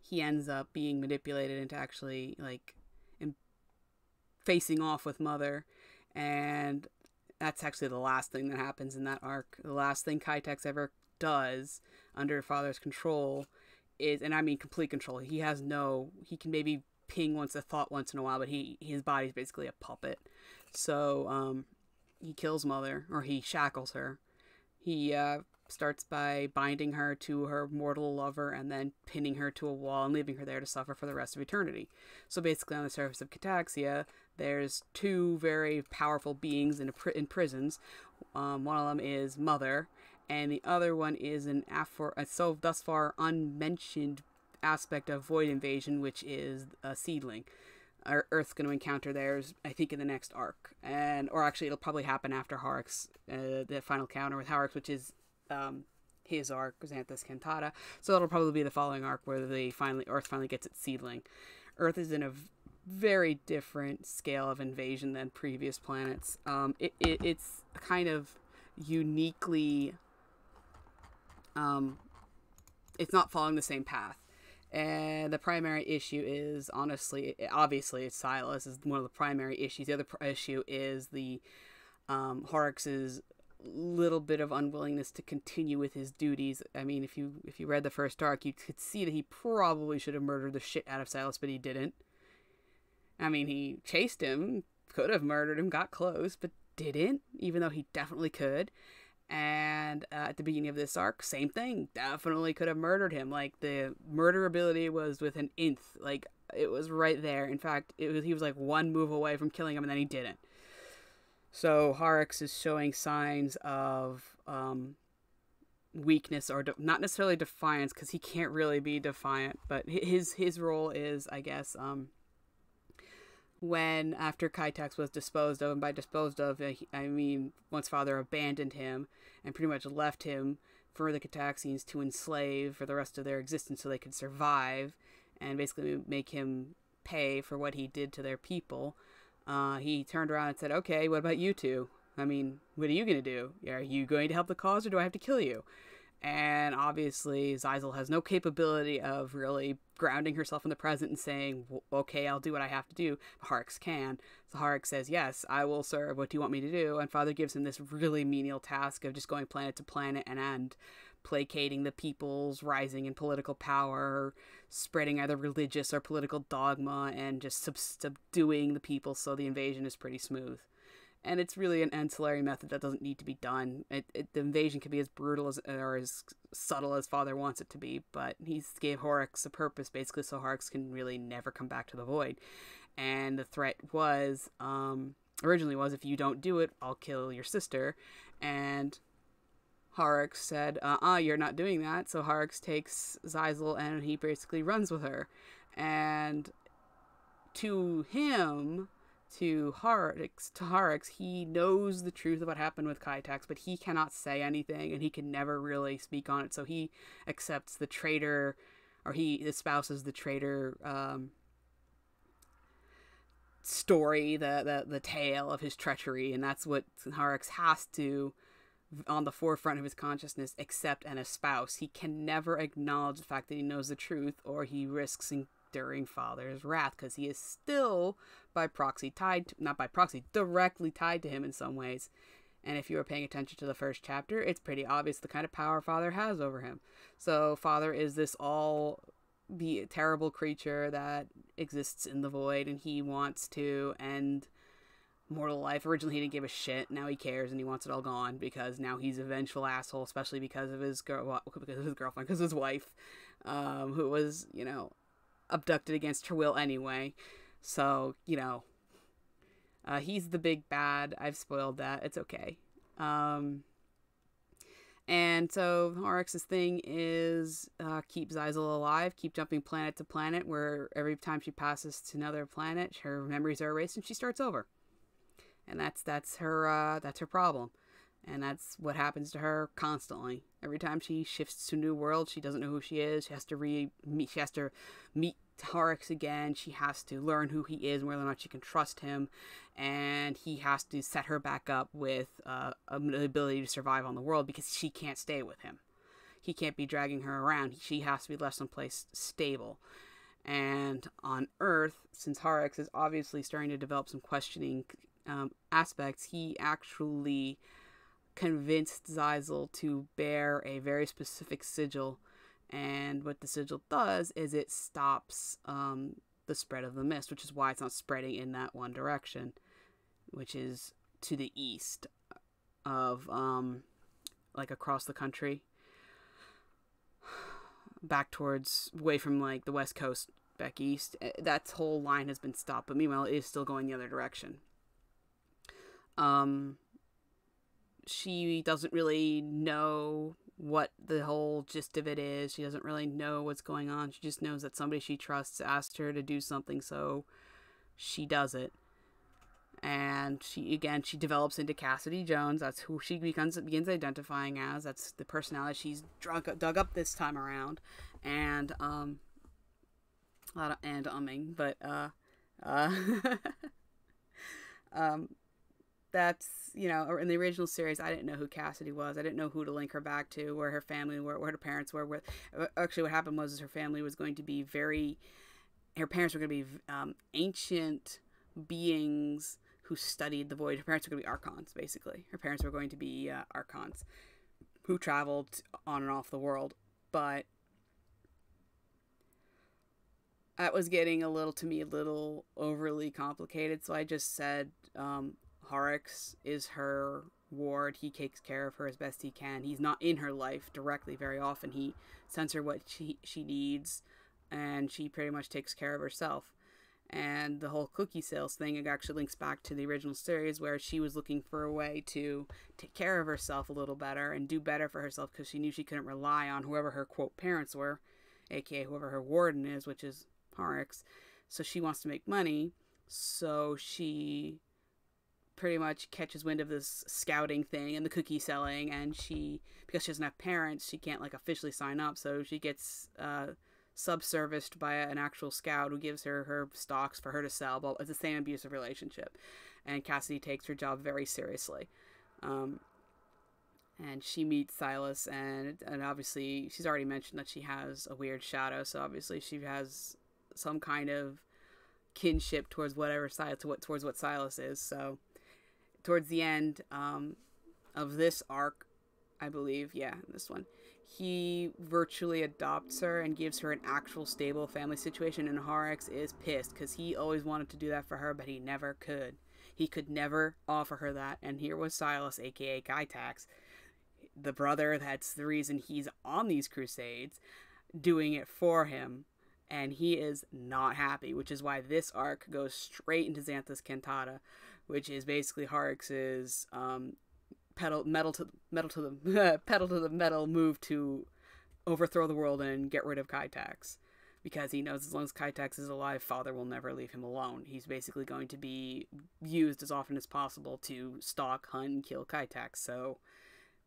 he ends up being manipulated into actually facing off with Mother. And that's actually the last thing that happens in that arc. The last thing Kaitax ever does under Father's control is, and I mean complete control. He can maybe ping a thought once in a while, but his body's basically a puppet. So he kills Mother, or he shackles her. He starts by binding her to her mortal lover and then pinning her to a wall and leaving her there to suffer for the rest of eternity. So basically on the surface of Cataxia, there's two very powerful beings in prisons. One of them is Mother, and the other one is a thus far unmentioned aspect of Void Invasion, which is a seedling. Earth's going to encounter theirs, I think, in the next arc. Or actually, it'll probably happen after Horrocks, the final counter with Horrocks, which is his arc, Xanthus Cantata. So it'll probably be the following arc where Earth finally gets its seedling. Earth is in a very different scale of invasion than previous planets. It's kind of uniquely... it's not following the same path. And the primary issue is, obviously, it's Silas is one of the primary issues. The other issue is the Horrocks' little bit of unwillingness to continue with his duties. I mean, if you read the first arc, you could see that he probably should have murdered the shit out of Silas, but he didn't. I mean, he chased him, could have murdered him, got close, but didn't, even though he definitely could. And at the beginning of this arc, same thing. Definitely could have murdered him. Like, the murder ability was with an nth. Like, it was right there. In fact, he was like one move away from killing him, and then he didn't. So Horrocks is showing signs of weakness, or not necessarily defiance, because he can't really be defiant. But his role is, I guess, when after Kaitax was disposed of, and by disposed of, I mean once Father abandoned him and pretty much left him for the Cataxians to enslave for the rest of their existence so they could survive and basically make him pay for what he did to their people, he turned around and said, okay, what about you two? I mean, what are you going to do? Are you going to help the cause, or do I have to kill you? And obviously, Zaisel has no capability of really grounding herself in the present and saying, okay, I'll do what I have to do. Horrocks can. So Horrocks says, yes, I will serve. What do you want me to do? And Father gives him this really menial task of just going planet to planet and placating the people's rising in political power, spreading either religious or political dogma, and just subduing the people so the invasion is pretty smooth. And it's really an ancillary method that doesn't need to be done. The invasion can be as brutal as or as subtle as Father wants it to be, but he gave Horrocks a purpose basically so Horrocks can really never come back to the Void. And the threat was, originally was, if you don't do it, I'll kill your sister. And Horrocks said, you're not doing that. So Horrocks takes Zaisel and he basically runs with her. And to him, to Horrocks, he knows the truth of what happened with Kitax, but he cannot say anything, and he can never really speak on it. So he accepts the traitor, or he espouses the traitor story, the tale of his treachery, and that's what Horrocks has to, on the forefront of his consciousness, accept and espouse. He can never acknowledge the fact that he knows the truth, or he risks enduring Father's wrath, because he is still by proxy directly tied to him in some ways. And if you were paying attention to the first chapter, it's pretty obvious the kind of power Father has over him. So Father is this be a terrible creature that exists in the Void, and he wants to end mortal life. Originally he didn't give a shit. Now he cares, and he wants it all gone, because now he's a vengeful asshole, especially because of his girlfriend, because his wife, who was, abducted against her will anyway. So, he's the big bad. I've spoiled that. It's okay. And so Horrocks' thing is keep Zaisel alive, keep jumping planet to planet, where every time she passes to another planet, her memories are erased and she starts over. And that's her problem. And that's what happens to her constantly. Every time she shifts to a new world, she doesn't know who she is. She has to meet Horrocks again. She has to learn who he is and whether or not she can trust him. And he has to set her back up with an ability to survive on the world, because she can't stay with him. He can't be dragging her around. She has to be left someplace stable. And on Earth, since Horrocks is obviously starting to develop some questioning aspects, he actually convinced Zaisel to bear a very specific sigil, and what the sigil does is it stops the spread of the mist, which is why it's not spreading in that one direction, which is to the east of like across the country, back towards, away from like the west coast, back east. That whole line has been stopped, but meanwhile it is still going the other direction. She doesn't really know what the whole gist of it is. She doesn't really know what's going on. She just knows that somebody she trusts asked her to do something, so she does it. And she develops into Cassidy Jones. That's who she begins identifying as. That's the personality she's dug up this time around. And a lot of umming, but that's, in the original series, I didn't know who Cassidy was. I didn't know who to link her back to, where her family were, where her parents were. Actually, what happened was her family was going to be her parents were going to be ancient beings who studied the Void. Her parents were going to be Archons, basically. Her parents were going to be Archons who traveled on and off the world. But that was getting a little overly complicated, so I just said Horrocks is her ward. He takes care of her as best he can. He's not in her life directly very often. He sends her what she needs, and she pretty much takes care of herself. And the whole cookie sales thing, it actually links back to the original series, where she was looking for a way to take care of herself a little better and do better for herself, because she knew she couldn't rely on whoever her quote parents were, aka whoever her warden is, which is Horrocks. So she wants to make money, so she pretty much catches wind of this scouting thing and the cookie selling, and because she doesn't have parents, she can't officially sign up, so she gets subserviced by an actual scout who gives her stocks for her to sell. But it's the same abusive relationship, and Cassidy takes her job very seriously. and she meets Silas, and obviously she's already mentioned that she has a weird shadow, so obviously she has some kind of kinship towards whatever Silas, towards what Silas is. So towards the end of this arc, I believe, yeah, this one, he virtually adopts her and gives her an actual stable family situation, and Horrocks is pissed because he always wanted to do that for her, but he never could. He could never offer her that, and here was Silas, aka Kytax, the brother that's the reason he's on these crusades, doing it for him, and he is not happy, which is why this arc goes straight into Xanthus Cantata, which is basically Horrocks' pedal to the metal move to overthrow the world and get rid of Kytax, because he knows as long as Kytax is alive, Father will never leave him alone. He's basically going to be used as often as possible to stalk, hunt, and kill Kytax, so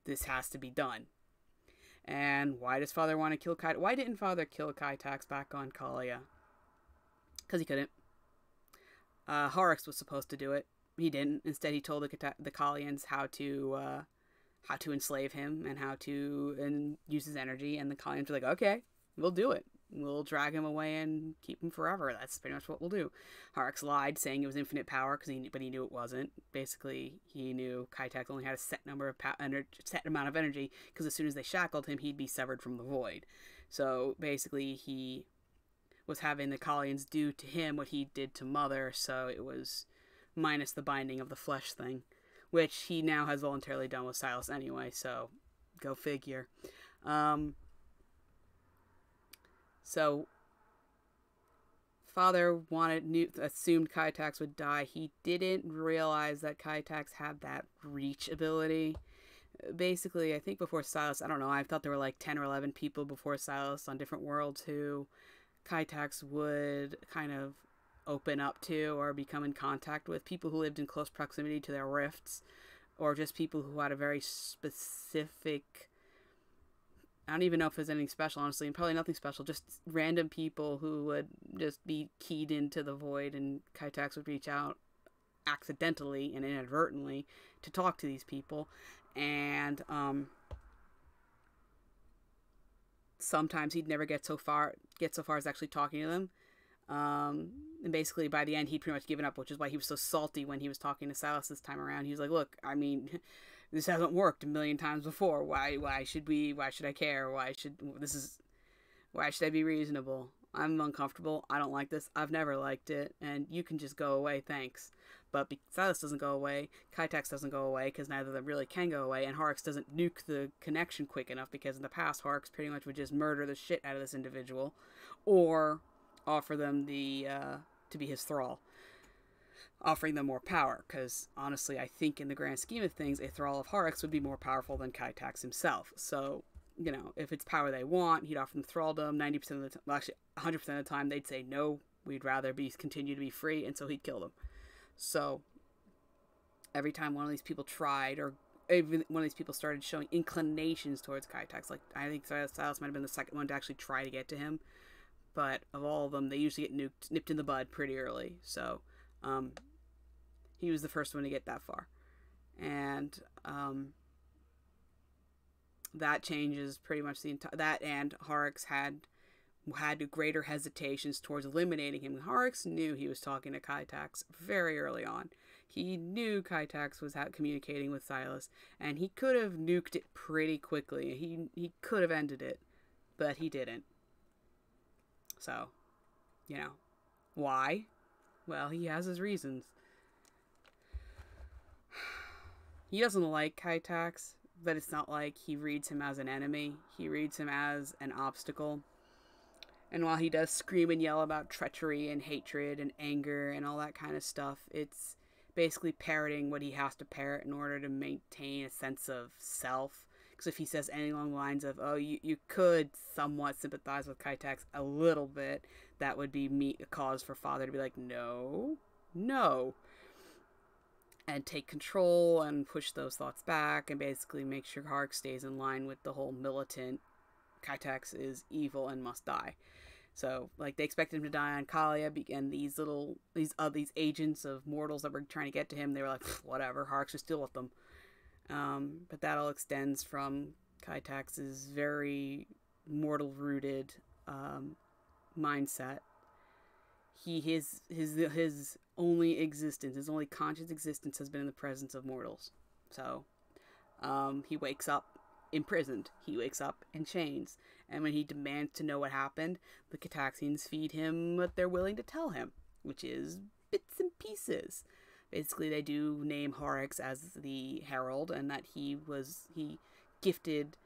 this has to be done. And why does Father want to kill Kytax? Why didn't Father kill Kytax back on Kalia? Because he couldn't. Horrocks was supposed to do it. He didn't. Instead, he told the Kalians how to enslave him and how to use his energy. And the Kalians were like, "Okay, we'll do it. We'll drag him away and keep him forever. That's pretty much what we'll do." Horrocks lied, saying it was infinite power, but he knew it wasn't. Basically, he knew Kytax only had a set amount of energy, because as soon as they shackled him, he'd be severed from the void. So basically, he was having the Kalians do to him what he did to Mother. So it was minus the binding of the flesh thing, which he now has voluntarily done with Silas anyway, so go figure. So Father assumed Kytax would die. He didn't realize that Kytax had that reach ability. Basically, I think before Silas, I don't know, I thought there were like 10 or 11 people before Silas on different worlds who Kytax would kind of open up to or become in contact with, people who lived in close proximity to their rifts, or just people who had a very specific, I don't even know if there's anything special, honestly, and probably nothing special, just random people who would just be keyed into the void, and Kytax would reach out accidentally and inadvertently to talk to these people, and sometimes he'd never get so far as actually talking to them. And basically by the end he'd pretty much given up, which is why he was so salty when he was talking to Silas this time around. He was like, "Look, I mean, this hasn't worked a million times before. Why should I care? Why should I be reasonable? I'm uncomfortable. I don't like this. I've never liked it, and you can just go away, thanks." But Silas doesn't go away, Kytax doesn't go away, because neither of them really can go away, and Horrocks doesn't nuke the connection quick enough, because in the past Horrocks pretty much would just murder the shit out of this individual, or offer them to be his thrall, offering them more power, because honestly I think in the grand scheme of things a thrall of Horrocks would be more powerful than Kytax himself. So, you know, if it's power they want, he'd offer them thralldom. 90% of the time, well, actually 100% of the time, they'd say no, we'd rather continue to be free, and so he'd kill them. So every time one of these people tried, or even one of these people started showing inclinations towards Kytax, like I think Silas might have been the second one to actually try to get to him, but of all of them, they usually get nipped in the bud pretty early. So he was the first one to get that far, and that changes pretty much the entire. That, and Horrocks had greater hesitations towards eliminating him. Horrocks knew he was talking to Kytax very early on. He knew Kytax was out communicating with Silas, and he could have nuked it pretty quickly. He could have ended it, but he didn't. So, you know, why? Well, he has his reasons. He doesn't like Kytax, but it's not like he reads him as an enemy. He reads him as an obstacle. And while he does scream and yell about treachery and hatred and anger and all that kind of stuff, it's basically parroting what he has to parrot in order to maintain a sense of self. Because if he says anything along the lines of, "Oh, you could somewhat sympathize with Kytax a little bit," that would be a cause for Father to be like, no, and take control and push those thoughts back, and basically make sure Hark stays in line with the whole militant Kytax is evil and must die. So, like, they expected him to die on Kalia, and these agents of mortals that were trying to get to him, they were like, whatever, Harks was still with them. But that all extends from Kaitax's very mortal-rooted mindset. His only existence, his only conscious existence, has been in the presence of mortals. So, he wakes up imprisoned. He wakes up in chains. And when he demands to know what happened, the Cataxians feed him what they're willing to tell him, which is bits and pieces. Basically, they do name Horrocks as the Herald, and that he gifted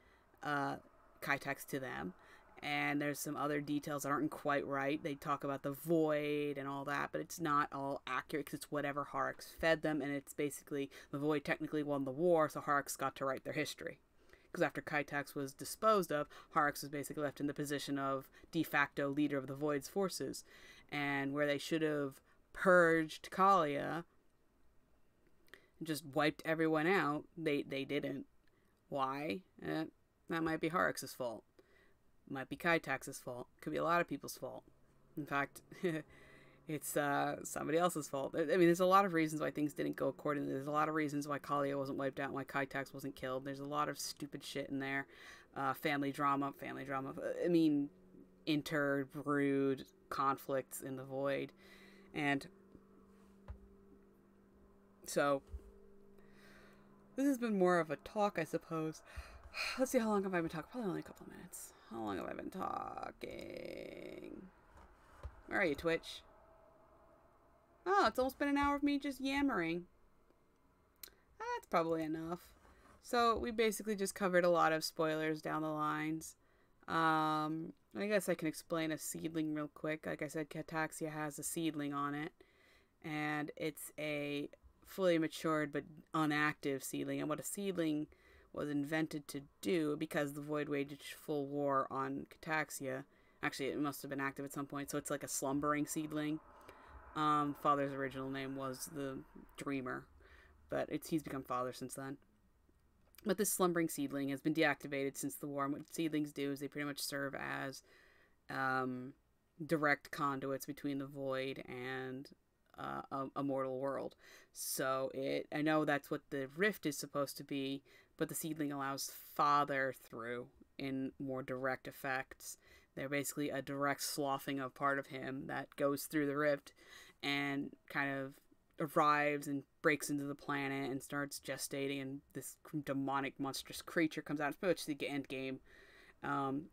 Kaitax to them. And there's some other details that aren't quite right. They talk about the void and all that, but it's not all accurate because it's whatever Horrocks fed them, and it's basically the void technically won the war, so Horrocks got to write their history. Because after Kaitax was disposed of, Horrocks was basically left in the position of de facto leader of the Void's forces. And where they should have purged Kalia, just wiped everyone out, they didn't. Why? That might be Horrocks' fault. Might be Kaitax's fault. Could be a lot of people's fault. In fact, it's somebody else's fault. I mean, there's a lot of reasons why things didn't go accordingly. There's a lot of reasons why Kalia wasn't wiped out and why Kaitax wasn't killed. There's a lot of stupid shit in there. Family drama. I mean, interbrood conflicts in the void. And so, this has been more of a talk, I suppose. Let's see, how long have I been talking? Probably only a couple of minutes. How long have I been talking? Where are you, Twitch? Oh, it's almost been an hour of me just yammering. That's probably enough. So, we basically just covered a lot of spoilers down the lines. I guess I can explain a seedling real quick. Like I said, Cataxia has a seedling on it. And it's a fully matured but unactive seedling. And what a seedling was invented to do, because the Void waged full war on Cataxia. Actually, it must have been active at some point, so it's like a slumbering seedling. Father's original name was the Dreamer, but he's become Father since then. But this slumbering seedling has been deactivated since the war, and what seedlings do is they pretty much serve as direct conduits between the Void and a mortal world. So I know that's what the rift is supposed to be, but the seedling allows Father through in more direct effects. They're basically a direct sloughing of part of him that goes through the rift and kind of arrives and breaks into the planet and starts gestating, and this demonic monstrous creature comes out. It's pretty much the end game.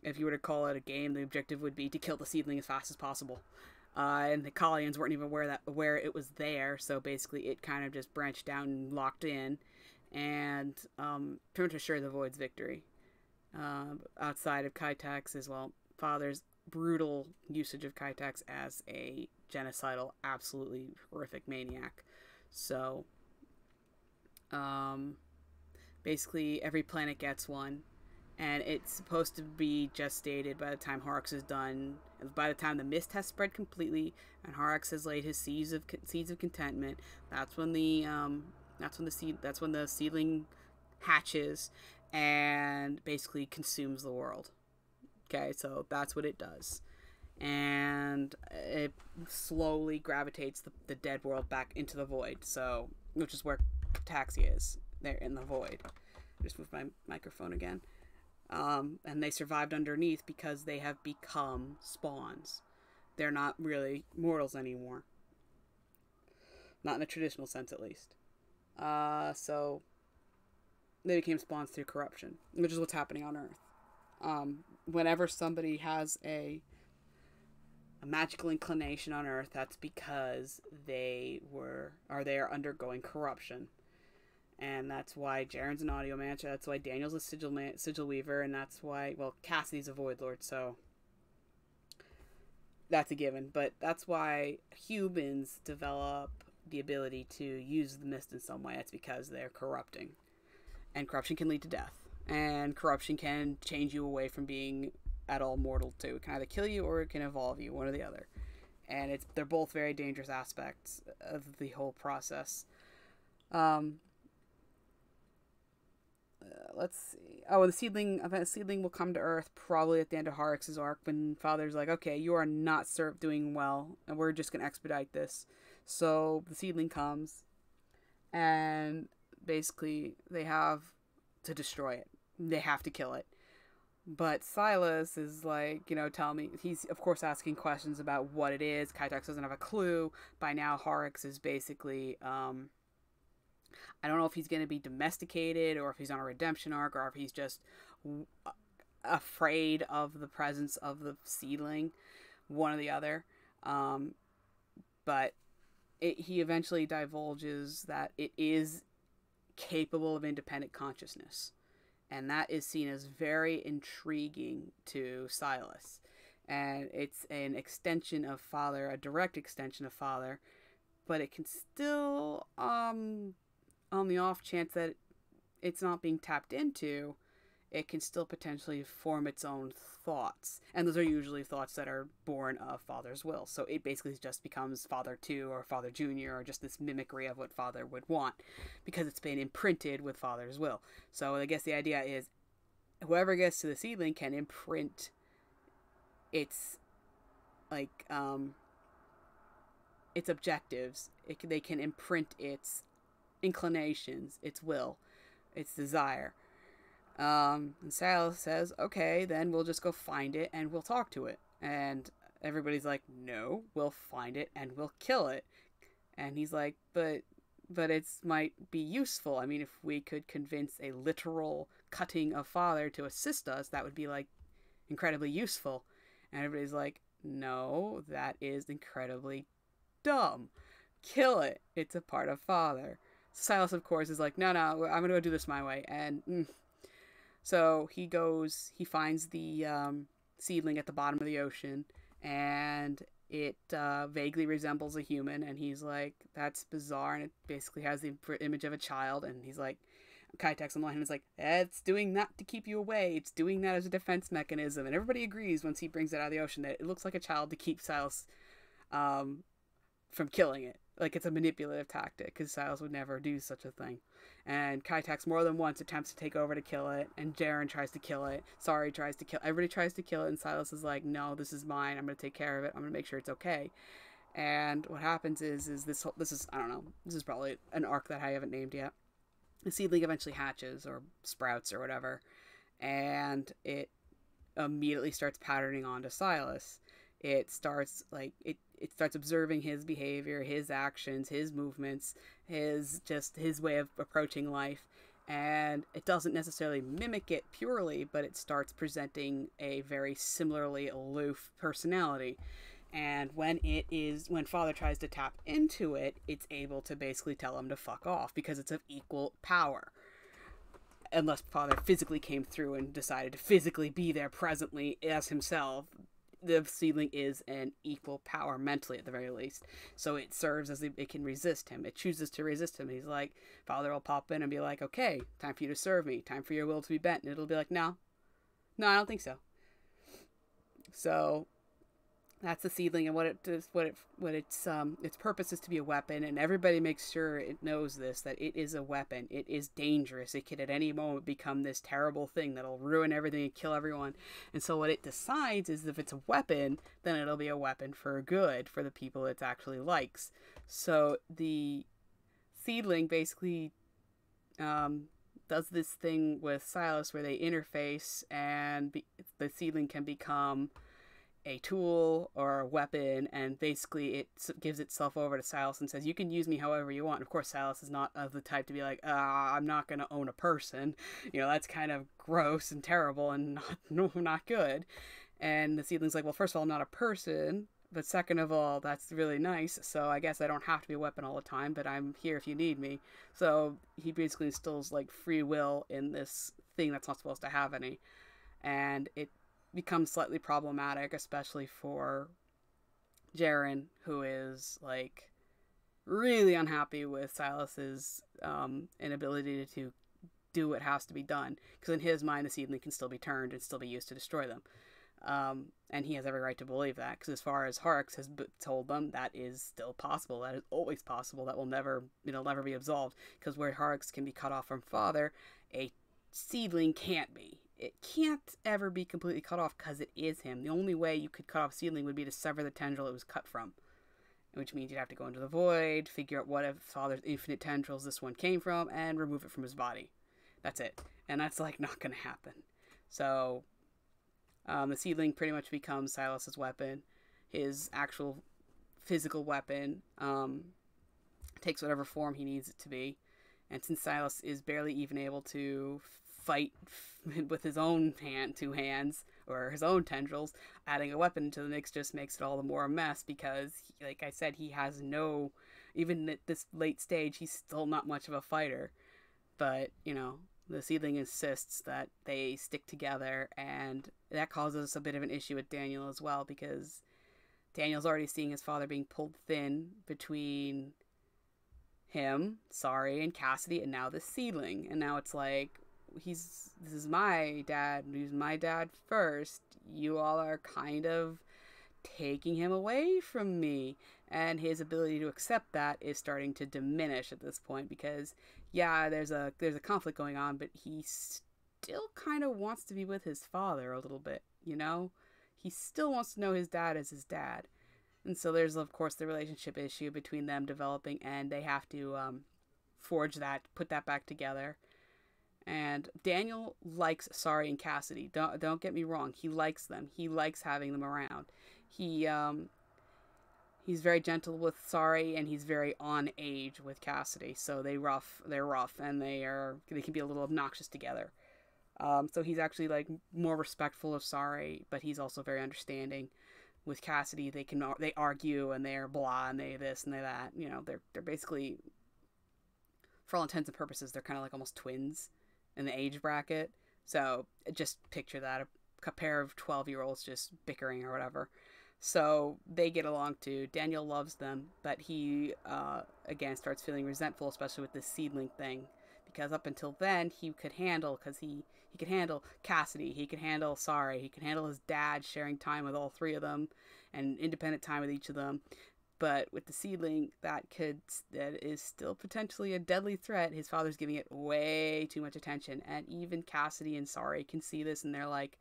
If you were to call it a game, the objective would be to kill the seedling as fast as possible. And the Kalians weren't even aware it was there, so basically it kind of just branched down and locked in, and pretty much assured the Void's victory. Outside of Kaitax as well, Father's brutal usage of Kaitax as a genocidal, absolutely horrific maniac. So, basically every planet gets one, and it's supposed to be gestated by the time Horrocks is done. By the time the mist has spread completely and Horrocks has laid his seeds of contentment, that's when the seedling hatches and basically consumes the world. Okay, so that's what it does, and it slowly gravitates the dead world back into the void. So, which is where Cataxia is, there in the void. Just move my microphone again. And they survived underneath because they have become spawns. They're not really mortals anymore. Not in a traditional sense, at least. So they became spawns through corruption, which is what's happening on Earth. Whenever somebody has a magical inclination on Earth, that's because they are undergoing corruption. And that's why Jaren's an Audiomancer, that's why Daniel's a sigil weaver, and that's why, well, Cassidy's a Void Lord, so that's a given. But that's why humans develop the ability to use the mist in some way. That's because they're corrupting. And corruption can lead to death. And corruption can change you away from being at all mortal too. It can either kill you or it can evolve you, one or the other. And they're both very dangerous aspects of the whole process. Let's see. Oh, the seedling will come to Earth probably at the end of Horrocks' arc, when Father's like, okay, you are not doing well, and we're just going to expedite this. So the seedling comes, and basically they have to destroy it. They have to kill it. But Silas is like, tell me. He's, of course, asking questions about what it is. Kaitax doesn't have a clue. By now, Horrocks is basically, I don't know if he's going to be domesticated or if he's on a redemption arc or if he's just afraid of the presence of the seedling. One or the other. But he eventually divulges that it is capable of independent consciousness. And that is seen as very intriguing to Silas. And it's an extension of Father, a direct extension of Father, but it can still, on the off chance that it's not being tapped into, it can still potentially form its own thoughts. And those are usually thoughts that are born of Father's will. So it basically just becomes Father 2 or Father Junior or just this mimicry of what Father would want because it's been imprinted with Father's will. So I guess the idea is whoever gets to the seedling can imprint its, its objectives. They can imprint its inclinations, its will, its desire. And Silas says, okay, then we'll just go find it and we'll talk to it. And everybody's like, no, we'll find it and we'll kill it. And he's like, but it might be useful. I mean, if we could convince a literal cutting of Father to assist us, that would be incredibly useful. And everybody's like, no, that is incredibly dumb. Kill it. It's a part of Father. Silas, of course, is like, no, I'm going to go do this my way. And so he finds the seedling at the bottom of the ocean, and it vaguely resembles a human, and he's like, that's bizarre, and it basically has the image of a child, and he's like, Kaitax on the line is like, it's doing that to keep you away, it's doing that as a defense mechanism, and everybody agrees once he brings it out of the ocean that it looks like a child to keep Silas from killing it. Like, it's a manipulative tactic, because Silas would never do such a thing. And Kaitax more than once attempts to take over to kill it, and Jaren tries to kill it. Sorry tries to kill everybody tries to kill it, and Silas is like, no, this is mine. I'm going to take care of it. I'm going to make sure it's okay. And what happens is this is, I don't know, this is probably an arc that I haven't named yet. The seedling eventually hatches, or sprouts, or whatever, and it immediately starts patterning onto Silas. It starts it starts observing his behavior, his actions, his movements, his way of approaching life, and it doesn't necessarily mimic it purely, but it starts presenting a very similarly aloof personality. And when Father tries to tap into it, it's able to basically tell him to fuck off because it's of equal power. Unless Father physically came through and decided to physically be there presently as himself, the seedling is an equal power mentally at the very least. So it serves as it can resist him. It chooses to resist him. He's like, Father will pop in and be like, okay, time for you to serve me. Time for your will to be bent. And it'll be like, no, I don't think so. So that's the seedling, and its purpose is to be a weapon, and everybody makes sure it knows this, that it is a weapon. It is dangerous. It could at any moment become this terrible thing that'll ruin everything and kill everyone. And so what it decides is if it's a weapon, then it'll be a weapon for good, for the people it actually likes. So the seedling basically does this thing with Silas where they interface, and the seedling can become a tool or a weapon, and basically it gives itself over to Silas and says, you can use me however you want. And of course, Silas is not of the type to be like, I'm not going to own a person. That's kind of gross and terrible and not good. And the seedling's like, well, first of all, I'm not a person, but second of all, that's really nice, so I guess I don't have to be a weapon all the time, but I'm here if you need me. So he basically instills free will in this thing that's not supposed to have any. And it becomes slightly problematic, especially for Jaren, who is really unhappy with Silas's inability to do what has to be done, because in his mind the seedling can still be turned and still be used to destroy them, and he has every right to believe that, because as far as Horrocks has told them, that is still possible. That is always possible. That will never be absolved, because where Horrocks can be cut off from Father, a seedling can't be. It can't ever be completely cut off because it is him. The only way you could cut off seedling would be to sever the tendril it was cut from. which means you'd have to go into the void, figure out what of Father's infinite tendrils this one came from, and remove it from his body. That's it. And that's, like, not going to happen. So, the seedling pretty much becomes Silas's weapon. His actual physical weapon takes whatever form he needs it to be. And since Silas is barely even able to fight with his own two hands, or his own tendrils, adding a weapon into the mix just makes it all the more a mess because, like I said, he has no, even at this late stage, he's still not much of a fighter. But, you know, the seedling insists that they stick together, and that causes a bit of an issue with Daniel as well, because Daniel's already seeing his father being pulled thin between him, Sorry, and Cassidy, and now the seedling. And now it's like, this is my dad, he's my dad first. You all are kind of taking him away from me. And his ability to accept that is starting to diminish at this point, because yeah, there's a conflict going on, but he still kind of wants to be with his father a little bit, you know? He still wants to know his dad as his dad. And so there's, of course, the relationship issue between them developing, and they have to forge that, put that back together. And Daniel likes Sorry and Cassidy. Don't get me wrong. He likes them. He likes having them around. He's very gentle with Sorry, and he's very on age with Cassidy. So they're rough, and they can be a little obnoxious together. So he's actually, like, more respectful of Sorry, but he's also very understanding. With Cassidy, they argue, and they're blah, and they this and they that. You know, they're basically, for all intents and purposes, they're kind of like almost twins in the age bracket. So just picture that, a pair of 12-year-olds just bickering or whatever. So they get along too. Daniel loves them, but he again starts feeling resentful, especially with this seedling thing, because up until then he could handle, because he could handle Cassidy, he could handle Sorry, he could handle his dad, sharing time with all three of them and independent time with each of them. But with the seedling, that is still potentially a deadly threat. His father's giving it way too much attention, and even Cassidy and Sorry can see this, and they're like,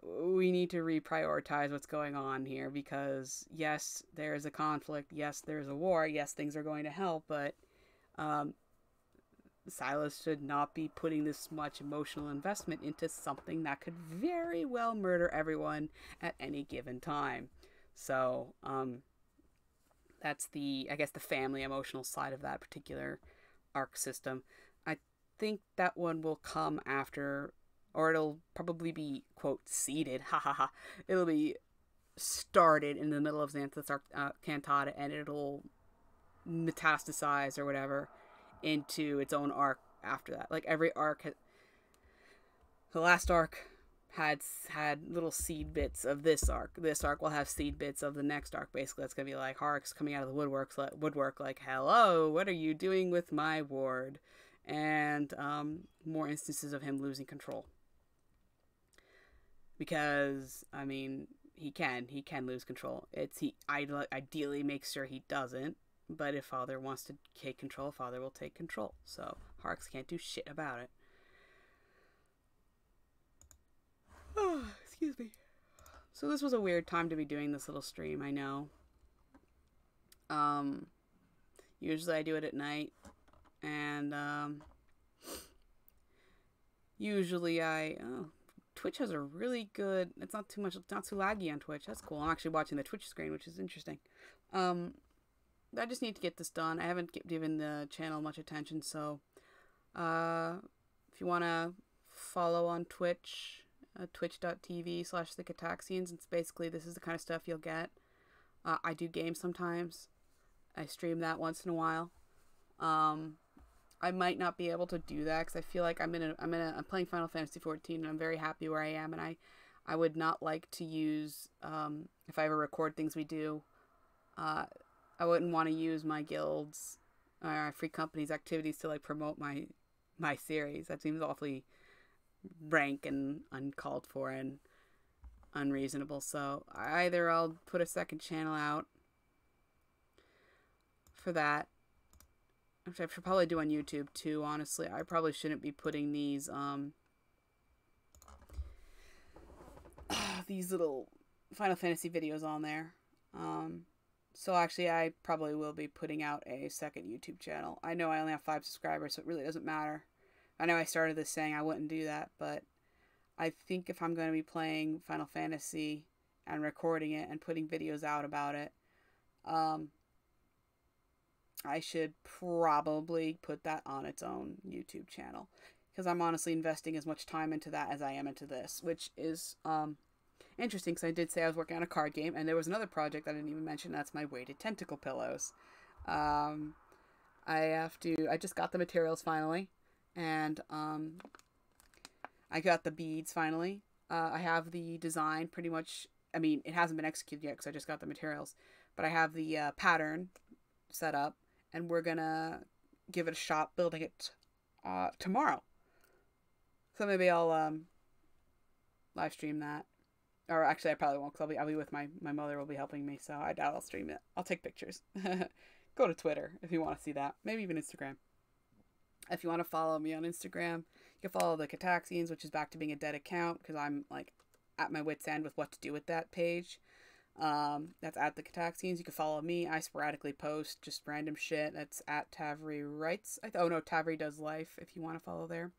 we need to reprioritize what's going on here, because yes, there's a conflict, yes, there's a war, yes, things are going to help, but Silas should not be putting this much emotional investment into something that could very well murder everyone at any given time. So, that's the family emotional side of that particular arc system. I think that one will come after, or it'll probably be, quote, seeded, it'll be started in the middle of Xanthus Cantata, and it'll metastasize or whatever into its own arc after that. Like, every arc the last arc had little seed bits of this arc. This arc will have seed bits of the next arc. Basically, that's gonna be like Horrocks coming out of the woodwork like, hello, what are you doing with my ward? And more instances of him losing control, because I mean, he can lose control. He ideally makes sure he doesn't. But if Father wants to take control, Father will take control. So Horrocks can't do shit about it. Oh, excuse me. So this was a weird time to be doing this little stream, I know. Usually I do it at night. And usually Twitch has a really good, it's not too laggy on Twitch. That's cool. I'm actually watching the Twitch screen, which is interesting. I just need to get this done. I haven't given the channel much attention, so if you want to follow on Twitch, twitch.tv/TheCataxians, it's basically, this is the kind of stuff you'll get. I do games sometimes. I stream that once in a while. I might not be able to do that because I feel like I'm playing Final Fantasy XIV, and I'm very happy where I am, and I would not like to use, if I ever record things we do, I wouldn't want to use my guild's or free company's activities to, like, promote my series. That seems awfully rank and uncalled for and unreasonable. So either I'll put a second channel out for that, which I should probably do on YouTube too, honestly. I probably shouldn't be putting these these little Final Fantasy videos on there. So actually, I probably will be putting out a second YouTube channel. I know I only have 5 subscribers, so it really doesn't matter. I know I started this saying I wouldn't do that, but I think if I'm going to be playing Final Fantasy and recording it and putting videos out about it, um, I should probably put that on its own YouTube channel. Because I'm honestly investing as much time into that as I am into this, which is interesting because I did say I was working on a card game, and there was another project I didn't even mention. That's my weighted tentacle pillows. Um, I just got the materials finally, and I got the beads finally. I have the design pretty much. I mean, it hasn't been executed yet because I just got the materials, but I have the pattern set up, and we're gonna give it a shot building it tomorrow. So maybe I'll live stream that. Or actually, I probably won't, because I'll be with my mother will be helping me, so I doubt I'll stream it. I'll take pictures. Go to Twitter if you want to see that. Maybe even Instagram. If you want to follow me on Instagram, you can follow the Cataxians, which is back to being a dead account, because I'm, like, at my wit's end with what to do with that page. That's at the Cataxians. You can follow me. I sporadically post just random shit. That's at Tavri Writes. Oh, no, Tavri Does Life, if you want to follow there.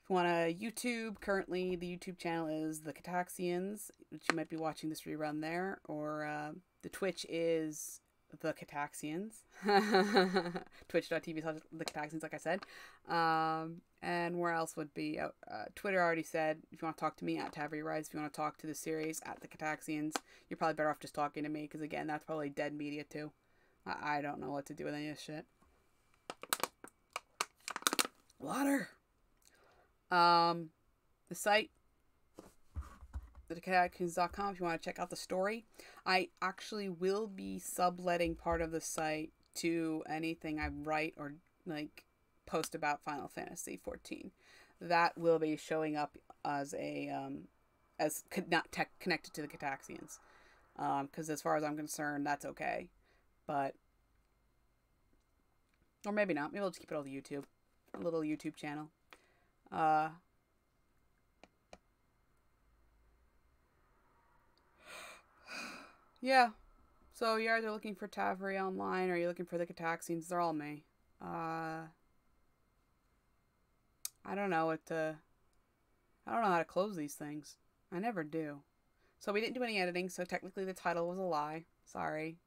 If you want to YouTube, currently the YouTube channel is the Cataxians, which you might be watching this rerun there, or the Twitch is the Cataxians. Twitch.tv/the Cataxians, like I said. And where else would be? Twitter, I already said. If you want to talk to me, at Tavri Rise. If you want to talk to the series, at the Cataxians. You're probably better off just talking to me, because again, that's probably dead media too. I don't know what to do with any of this shit. Water! The site, thecataxians.com, if you want to check out the story. I actually will be subletting part of the site to anything I write or, like, post about Final Fantasy 14. That will be showing up as a, connected to the Cataxians. Because as far as I'm concerned, that's okay. But, or maybe not. Maybe I'll just keep it all to YouTube. A little YouTube channel. Yeah. So you're either looking for Tavri online or you're looking for the Cataxians. They're all me. I don't know what to... I don't know how to close these things. I never do. So we didn't do any editing, so technically the title was a lie. Sorry.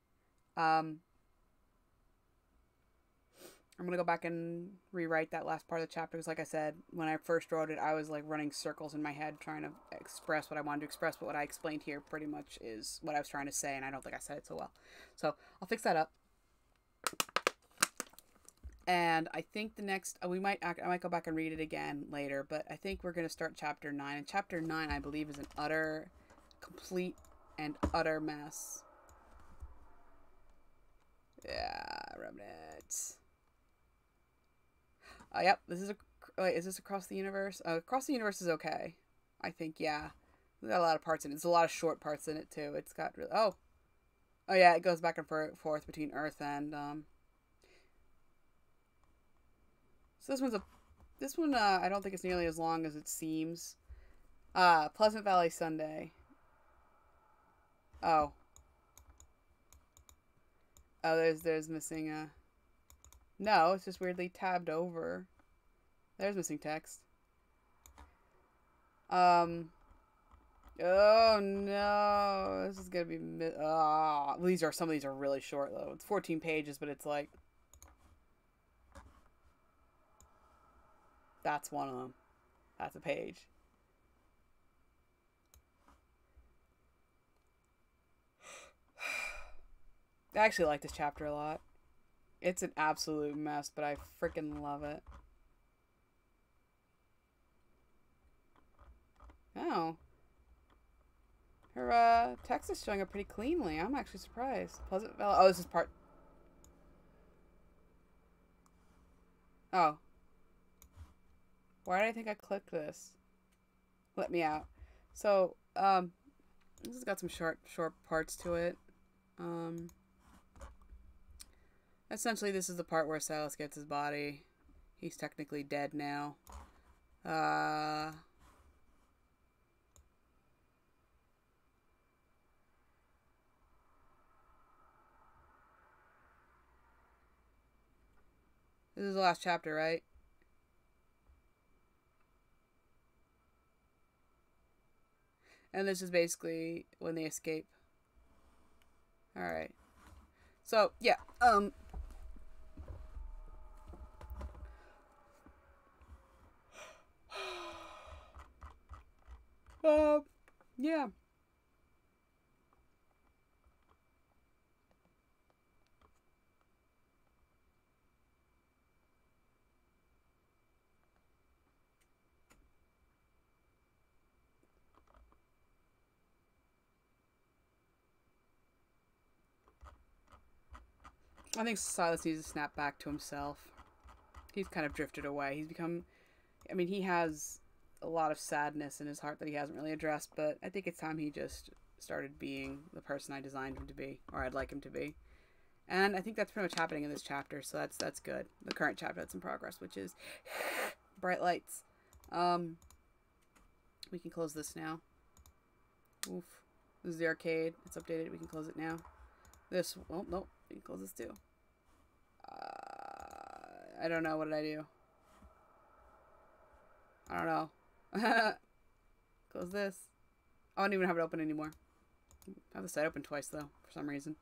I'm going to go back and rewrite that last part of the chapter, because like I said, when I first wrote it, I was like running circles in my head trying to express what I wanted to express, but what I explained here pretty much is what I was trying to say, and I don't think I said it so well. So I'll fix that up. And I think the next, I might go back and read it again later, but I think we're going to start chapter 9. And chapter 9, I believe, is an utter, complete, and utter mess. Yeah, Remnant. Yep, this is wait, is this Across the Universe? Across the Universe is okay. I think, yeah. There's got a lot of parts in it. There's a lot of short parts in it, too. It's got really... Oh, yeah, it goes back and forth between Earth and, So this one, I don't think it's nearly as long as it seems. Pleasant Valley Sunday. Oh. Oh, there's missing a... No, it's just weirdly tabbed over. There's missing text. Oh no, this is gonna be some of these are really short though. It's 14 pages, but it's like that's one of them. That's a page. I actually like this chapter a lot. It's an absolute mess, but I freaking love it. Oh. Her text is showing up pretty cleanly. I'm actually surprised. Pleasant Valley. Oh, this is part... Oh. Why did I think I clicked this? Let me out. So, this has got some short parts to it. Essentially, this is the part where Silas gets his body. He's technically dead now. This is the last chapter, right? And this is basically when they escape. Alright. So, yeah. Yeah. I think Silas needs to snap back to himself. He's kind of drifted away. He's become... I mean, he has a lot of sadness in his heart that he hasn't really addressed, but I think it's time he just started being the person I designed him to be, or I'd like him to be. And I think that's pretty much happening in this chapter, so that's good. The current chapter that's in progress, which is Bright Lights. We can close this now. Oof. This is the arcade. It's updated. We can close it now. This, oh, nope. We can close this too. I don't know. What did I do? I don't know. Close this. I don't even have it open anymore. I have the site open twice, though, for some reason.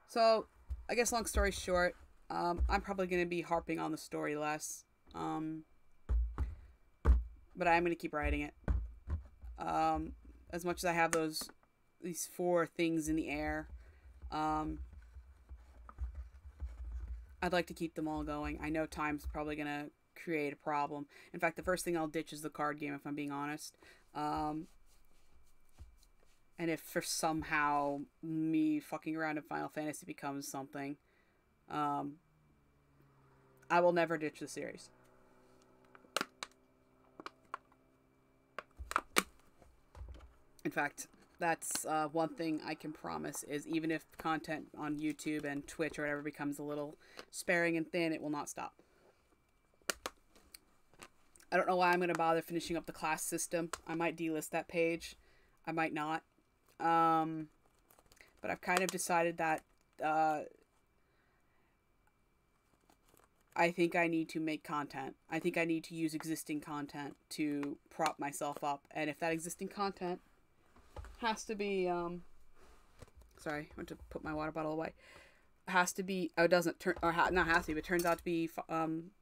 So, I guess long story short, I'm probably going to be harping on the story less. But I'm going to keep writing it. As much as I have these 4 things in the air, I'd like to keep them all going. I know time's probably going to create a problem. In fact, the first thing I'll ditch is the card game, if I'm being honest. And if for somehow me fucking around in Final Fantasy becomes something, I will never ditch the series. In fact, that's one thing I can promise is even if content on YouTube and Twitch or whatever becomes a little sparing and thin, it will not stop. I don't know why I'm going to bother finishing up the class system. I might delist that page. I might not. But I've kind of decided that I think I need to make content. I think I need to use existing content to prop myself up. And if that existing content has to be... sorry, I went to put my water bottle away. Has to be... Oh, it doesn't turn... Or not has to be, but turns out to be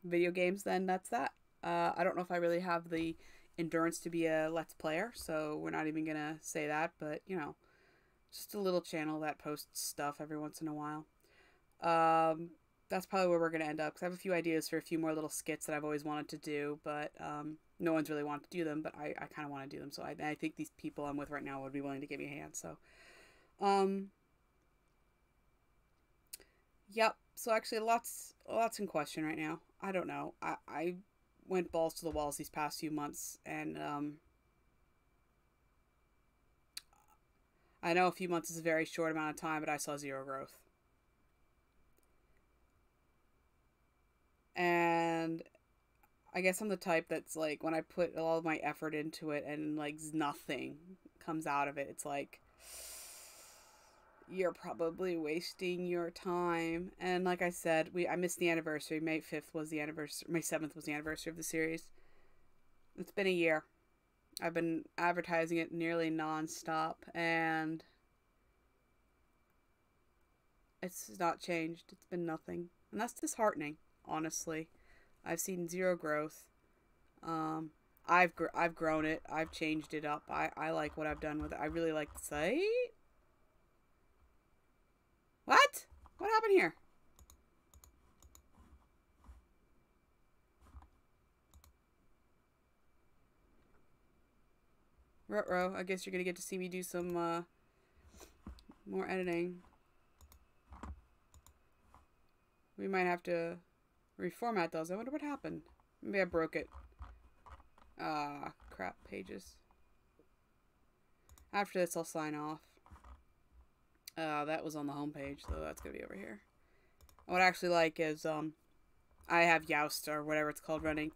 video games, then that's that. I don't know if I really have the endurance to be a Let's Player, so we're not even going to say that, but, you know, just a little channel that posts stuff every once in a while. That's probably where we're going to end up, because I have a few ideas for a few more little skits that I've always wanted to do, but no one's really wanted to do them, but I kind of want to do them, so I think these people I'm with right now would be willing to give me a hand, so. Yep, so actually lots in question right now. I don't know. I went balls to the walls these past few months, and I know a few months is a very short amount of time, but I saw zero growth. And I guess I'm the type that's like, when I put all of my effort into it and like nothing comes out of it, it's like, you're probably wasting your time. And like I said, I missed the anniversary. May 5th was the anniversary. May 7th was the anniversary of the series. It's been a year. I've been advertising it nearly non-stop, and it's not changed. It's been nothing. And that's disheartening, honestly. I've seen zero growth. I've grown it. I've changed it up. I like what I've done with it. I really like the site. What? What happened here? Ruh-roh. I guess you're gonna get to see me do some more editing. We might have to reformat those. I wonder what happened. Maybe I broke it. Ah, crap, pages. After this, I'll sign off. That was on the home page, so that's gonna be over here. What I actually like is, I have Youst, or whatever it's called, running,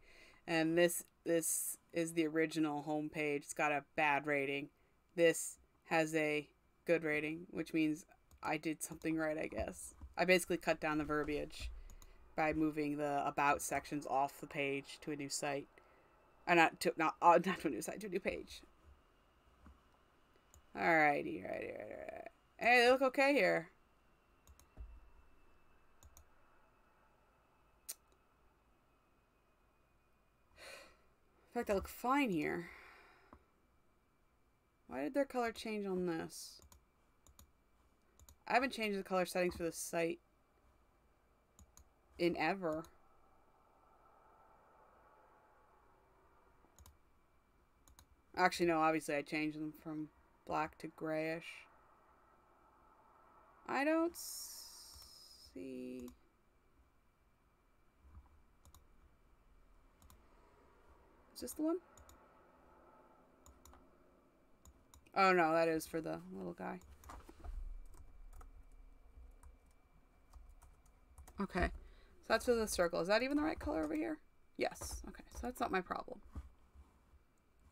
and this is the original home page. It's got a bad rating. This has a good rating, which means I did something right, I guess. I basically cut down the verbiage, by moving the about sections off the page to a new site. Not to a new site, to a new page. Alrighty. Hey, they look okay here. In fact, they look fine here. Why did their color change on this? I haven't changed the color settings for this site in ever. Actually, no, obviously I changed them from black to grayish. I don't see... Is this the one? Oh no, that is for the little guy. Okay, so that's for the circle. Is that even the right color over here? Yes. Okay, so that's not my problem.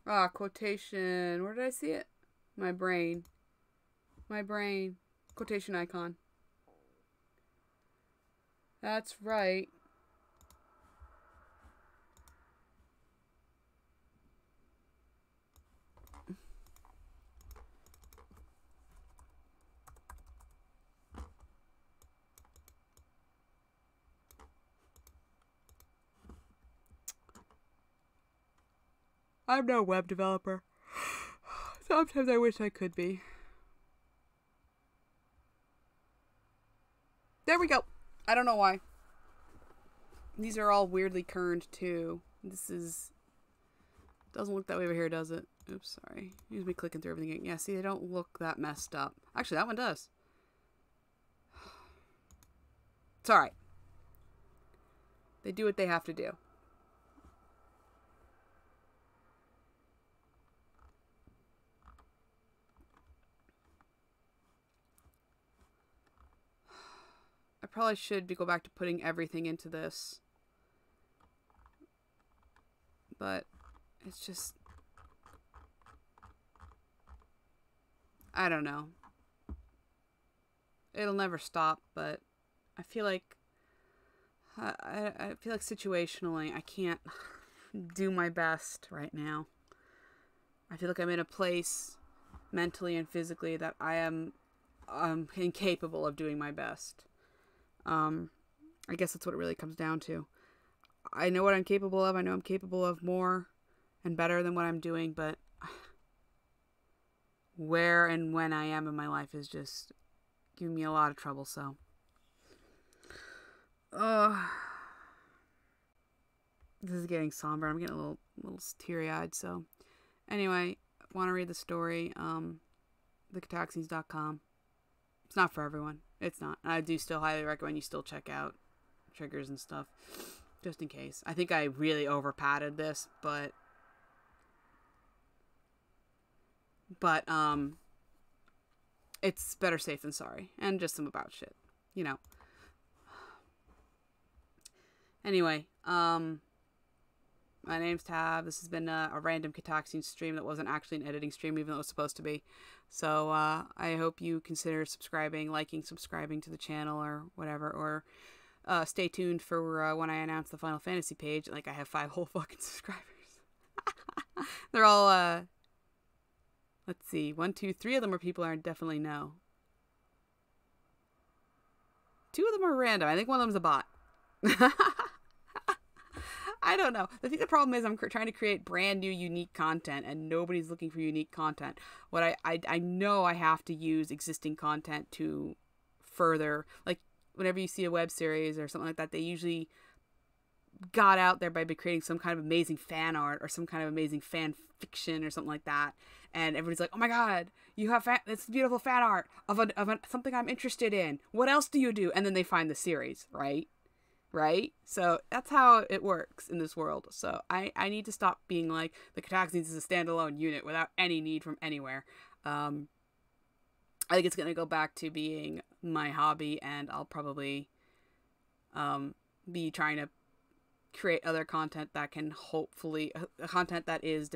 Ah, quotation. Where did I see it? My brain. My brain. Quotation icon. That's right. I'm no web developer. Sometimes I wish I could be. There we go. I don't know why. These are all weirdly kerned too. This is... Doesn't look that way over here, does it? Oops, sorry. Here's me clicking through everything. Yeah, see, they don't look that messed up. Actually, that one does. It's alright. They do what they have to do. I probably should go back to putting everything into this. But it's just... I don't know. It'll never stop, but I feel like... I feel like situationally I can't do my best right now. I feel like I'm in a place mentally and physically that I am incapable of doing my best. I guess that's what it really comes down to. I know what I'm capable of. I know I'm capable of more and better than what I'm doing, but where and when I am in my life is just giving me a lot of trouble, so. This is getting somber. I'm getting a little teary-eyed, so. Anyway, want to read the story, thekataxines.com. It's not for everyone. It's not. I do still highly recommend you still check out triggers and stuff, just in case. I think I really over-padded this, but it's better safe than sorry, and just some about shit, you know. Anyway, my name's Tab. This has been a random Kataxine stream that wasn't actually an editing stream, even though it was supposed to be. So I hope you consider subscribing, liking, subscribing to the channel or whatever, or stay tuned for when I announce the Final Fantasy page. Like, I have 5 whole fucking subscribers. They're all, let's see, 1, 2, 3 of them are people I definitely know. 2 of them are random. I think one of them's a bot. I don't know. I think the problem is I'm trying to create brand new unique content and nobody's looking for unique content. What I know I have to use existing content to further, like whenever you see a web series or something like that, they usually got out there by creating some kind of amazing fan art or some kind of amazing fan fiction or something like that. And everybody's like, oh my God, you have this beautiful fan art of something I'm interested in. What else do you do? And then they find the series, right? Right? So that's how it works in this world. So I need to stop being like the Kataxines is a standalone unit without any need from anywhere. I think it's going to go back to being my hobby, and I'll probably be trying to create other content that can hopefully content that is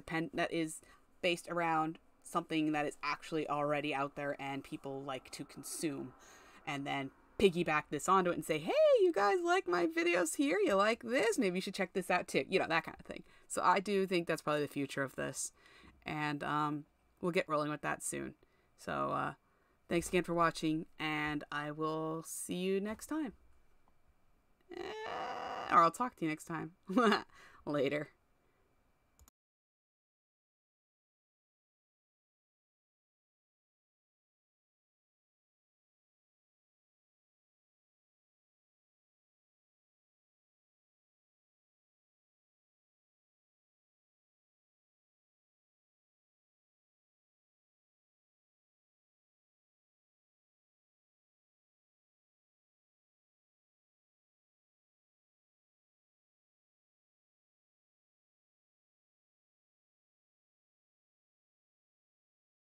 based around something that is actually already out there and people like to consume, and then piggyback this onto it and say, hey, you guys like my videos here? You like this? Maybe you should check this out too. You know, that kind of thing. So I do think that's probably the future of this. And we'll get rolling with that soon. So thanks again for watching, and I will see you next time. Or I'll talk to you next time. Later.